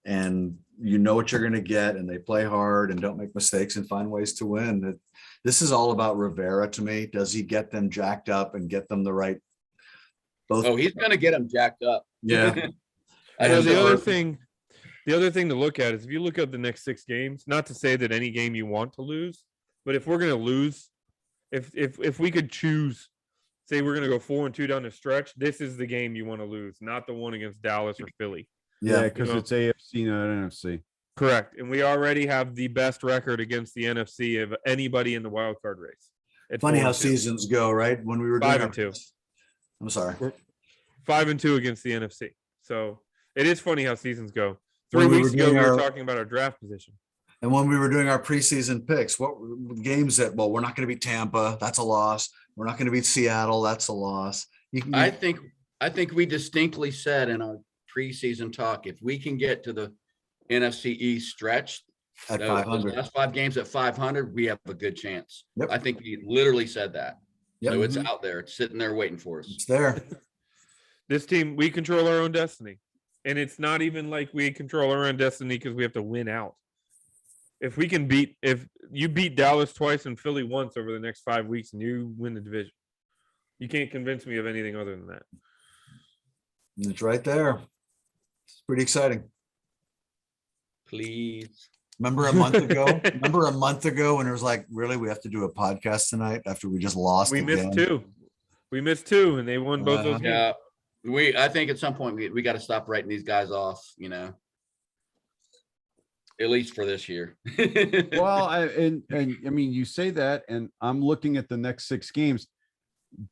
And you know what you're going to get, and they play hard and don't make mistakes and find ways to win. This is all about Rivera to me. Does he get them jacked up and get them the right? Both. Oh, he's gonna get them jacked up. Yeah. I Well, just the other hope- thing to look at is if you look at the next 6 games, not to say that any game you want to lose, but if we're going to lose, if we could choose, say we're going to go 4-2 down the stretch, this is the game you want to lose, not the one against Dallas or Philly. Yeah, Yeah. because You know. it's AFC, not NFC. Correct. And we already have the best record against the NFC of anybody in the wild card race. At Funny how 4-2. seasons go, right? When we were doing 5-2. I'm sorry. We're 5-2 against the NFC. So it is funny how seasons go. 3 When we weeks were ago, doing we were our- talking about our draft position. And when we were doing our preseason picks, what games that, well, we're not going to beat Tampa. That's a loss. We're not going to beat Seattle. That's a loss. I think we distinctly said in our preseason talk, if we can get to the NFC East stretch, at those 500. last 5 games at 500, we have a good chance. Yep. I think we literally said that. Yep. So it's Mhm. out there. It's sitting there waiting for us. It's there. This team, we control our own destiny. And it's not even like we control our own destiny because we have to win out. If you beat Dallas twice and Philly once over the next 5 weeks and you win the division, you can't convince me of anything other than that. It's right there. It's pretty exciting. Please. Remember a month ago? When it was like, really, we have to do a podcast tonight after we just lost We again? missed 2. We missed 2 and they won both those games. Yeah. I think at some point we got to stop writing these guys off, at least for this year. Well, I mean, you say that, and I'm looking at the next 6 games.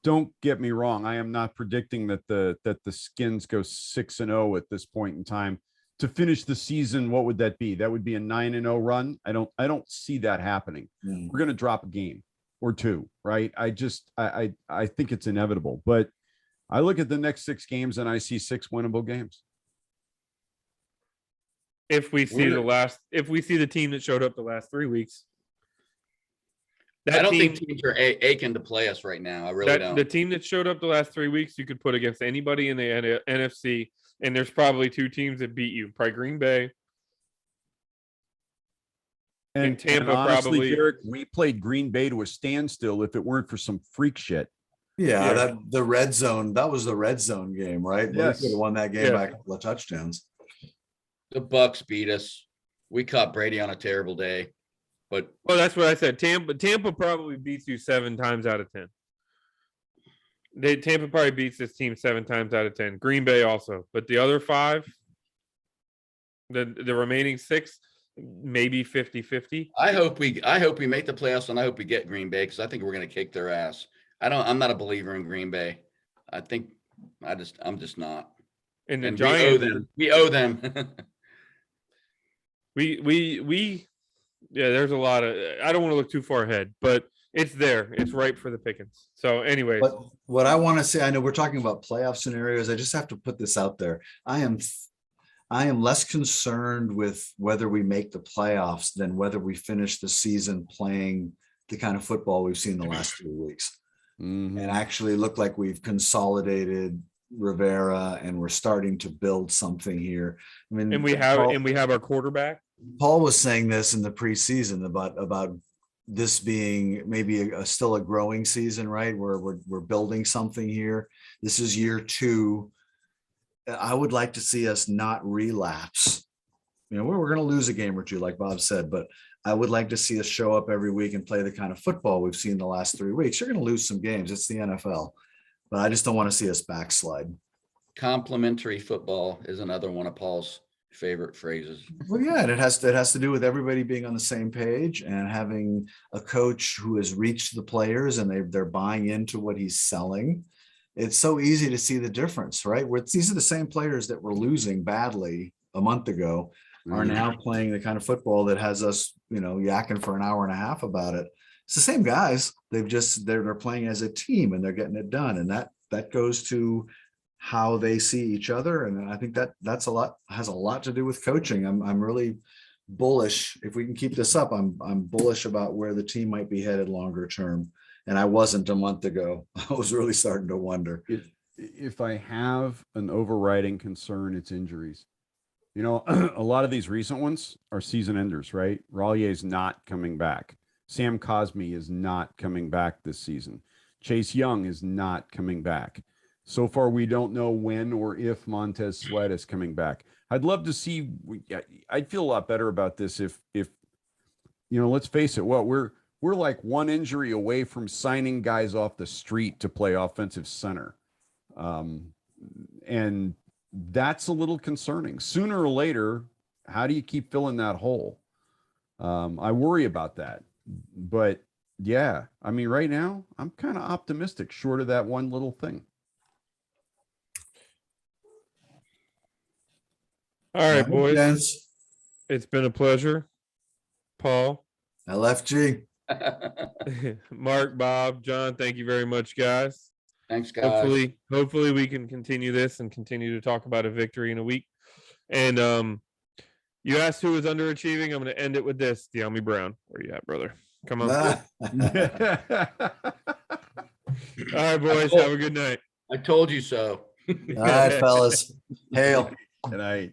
Don't get me wrong. I am not predicting that the Skins go 6-0 at this point in time. To finish the season, what would that be? That would be a 9-0 run. I don't see that happening. Hmm. We're going to drop a game or 2, right? I think it's inevitable. But I look at the next 6 games and I see 6 winnable games. If we see the team that showed up the last 3 weeks. I don't think teams are aching to play us right now. I really don't. The team that showed up the last 3 weeks, you could put against anybody in the NFC, and there's probably 2 teams that beat you. Probably Green Bay. And Tampa honestly, probably- Derek, we played Green Bay to a standstill if it weren't for some freak shit. Yeah, Yeah. the red zone, that was the red zone game, right? Yes. We could have won that game Yeah. by a couple of touchdowns. The Bucks beat us. We caught Brady on a terrible day, but Well, that's what I said. Tampa probably beats you 7 times out of 10. Tampa probably beats this team 7 times out of 10. Green Bay also, but the other 5, the remaining 6, maybe 50-50. I hope we make the playoffs, and I hope we get Green Bay because I think we're going to kick their ass. I'm not a believer in Green Bay. I'm just not. And the And Giants, we owe them. we there's a lot of, I don't want to look too far ahead, but it's there. It's ripe for the pickings. So anyways, But what I want to say, I know we're talking about playoff scenarios. I just have to put this out there. I am less concerned with whether we make the playoffs than whether we finish the season playing the kind of football we've seen the last 3 weeks Mhm. and actually look like we've consolidated Rivera and we're starting to build something here. I mean, and we have our quarterback. Paul was saying this in the preseason about this being maybe still a growing season, right? Where we're building something here. This is year 2. I would like to see us not relapse. We're going to lose a game or 2, like Bob said, but I would like to see us show up every week and play the kind of football we've seen the last 3 weeks. You're going to lose some games. It's the NFL, but I just don't want to see us backslide. Complementary football is another one of Paul's favorite phrases. Well, yeah, and it has to do with everybody being on the same page and having a coach who has reached the players and they're buying into what he's selling. It's so easy to see the difference, right? These are the same players that were losing badly a month ago are now playing the kind of football that has us, yakking for an hour and a half about it. it's the same guys. They're playing as a team and they're getting it done. And that goes to how they see each other. And I think has a lot to do with coaching. I'm really bullish. If we can keep this up, I'm bullish about where the team might be headed longer term. And I wasn't a month ago. I was really starting to wonder. If I have an overriding concern, it's injuries. You know, a lot of these recent ones are season enders, right? Rahlier's not coming back. Sam Cosme is not coming back this season. Chase Young is not coming back. So far, we don't know when or if Montez Sweat is coming back. I'd love to see. I'd feel a lot better about this if let's face it. Well, we're like one injury away from signing guys off the street to play offensive center, and that's a little concerning. Sooner or later, how do you keep filling that hole? I worry about that. But yeah, I mean, right now I'm kind of optimistic, short of that one little thing. All right, boys. Gents, It's been a pleasure. Paul, LFG. Mark, Bob, John, thank you very much, guys. Thanks, guys. Hopefully we can continue this and continue to talk about a victory in a week. And you asked who was underachieving. I'm going to end it with this. De'Ami Brown. Where you at, brother? Come on. All right, boys. Have a good night. I told you so. All right, fellas. Hail. Good night.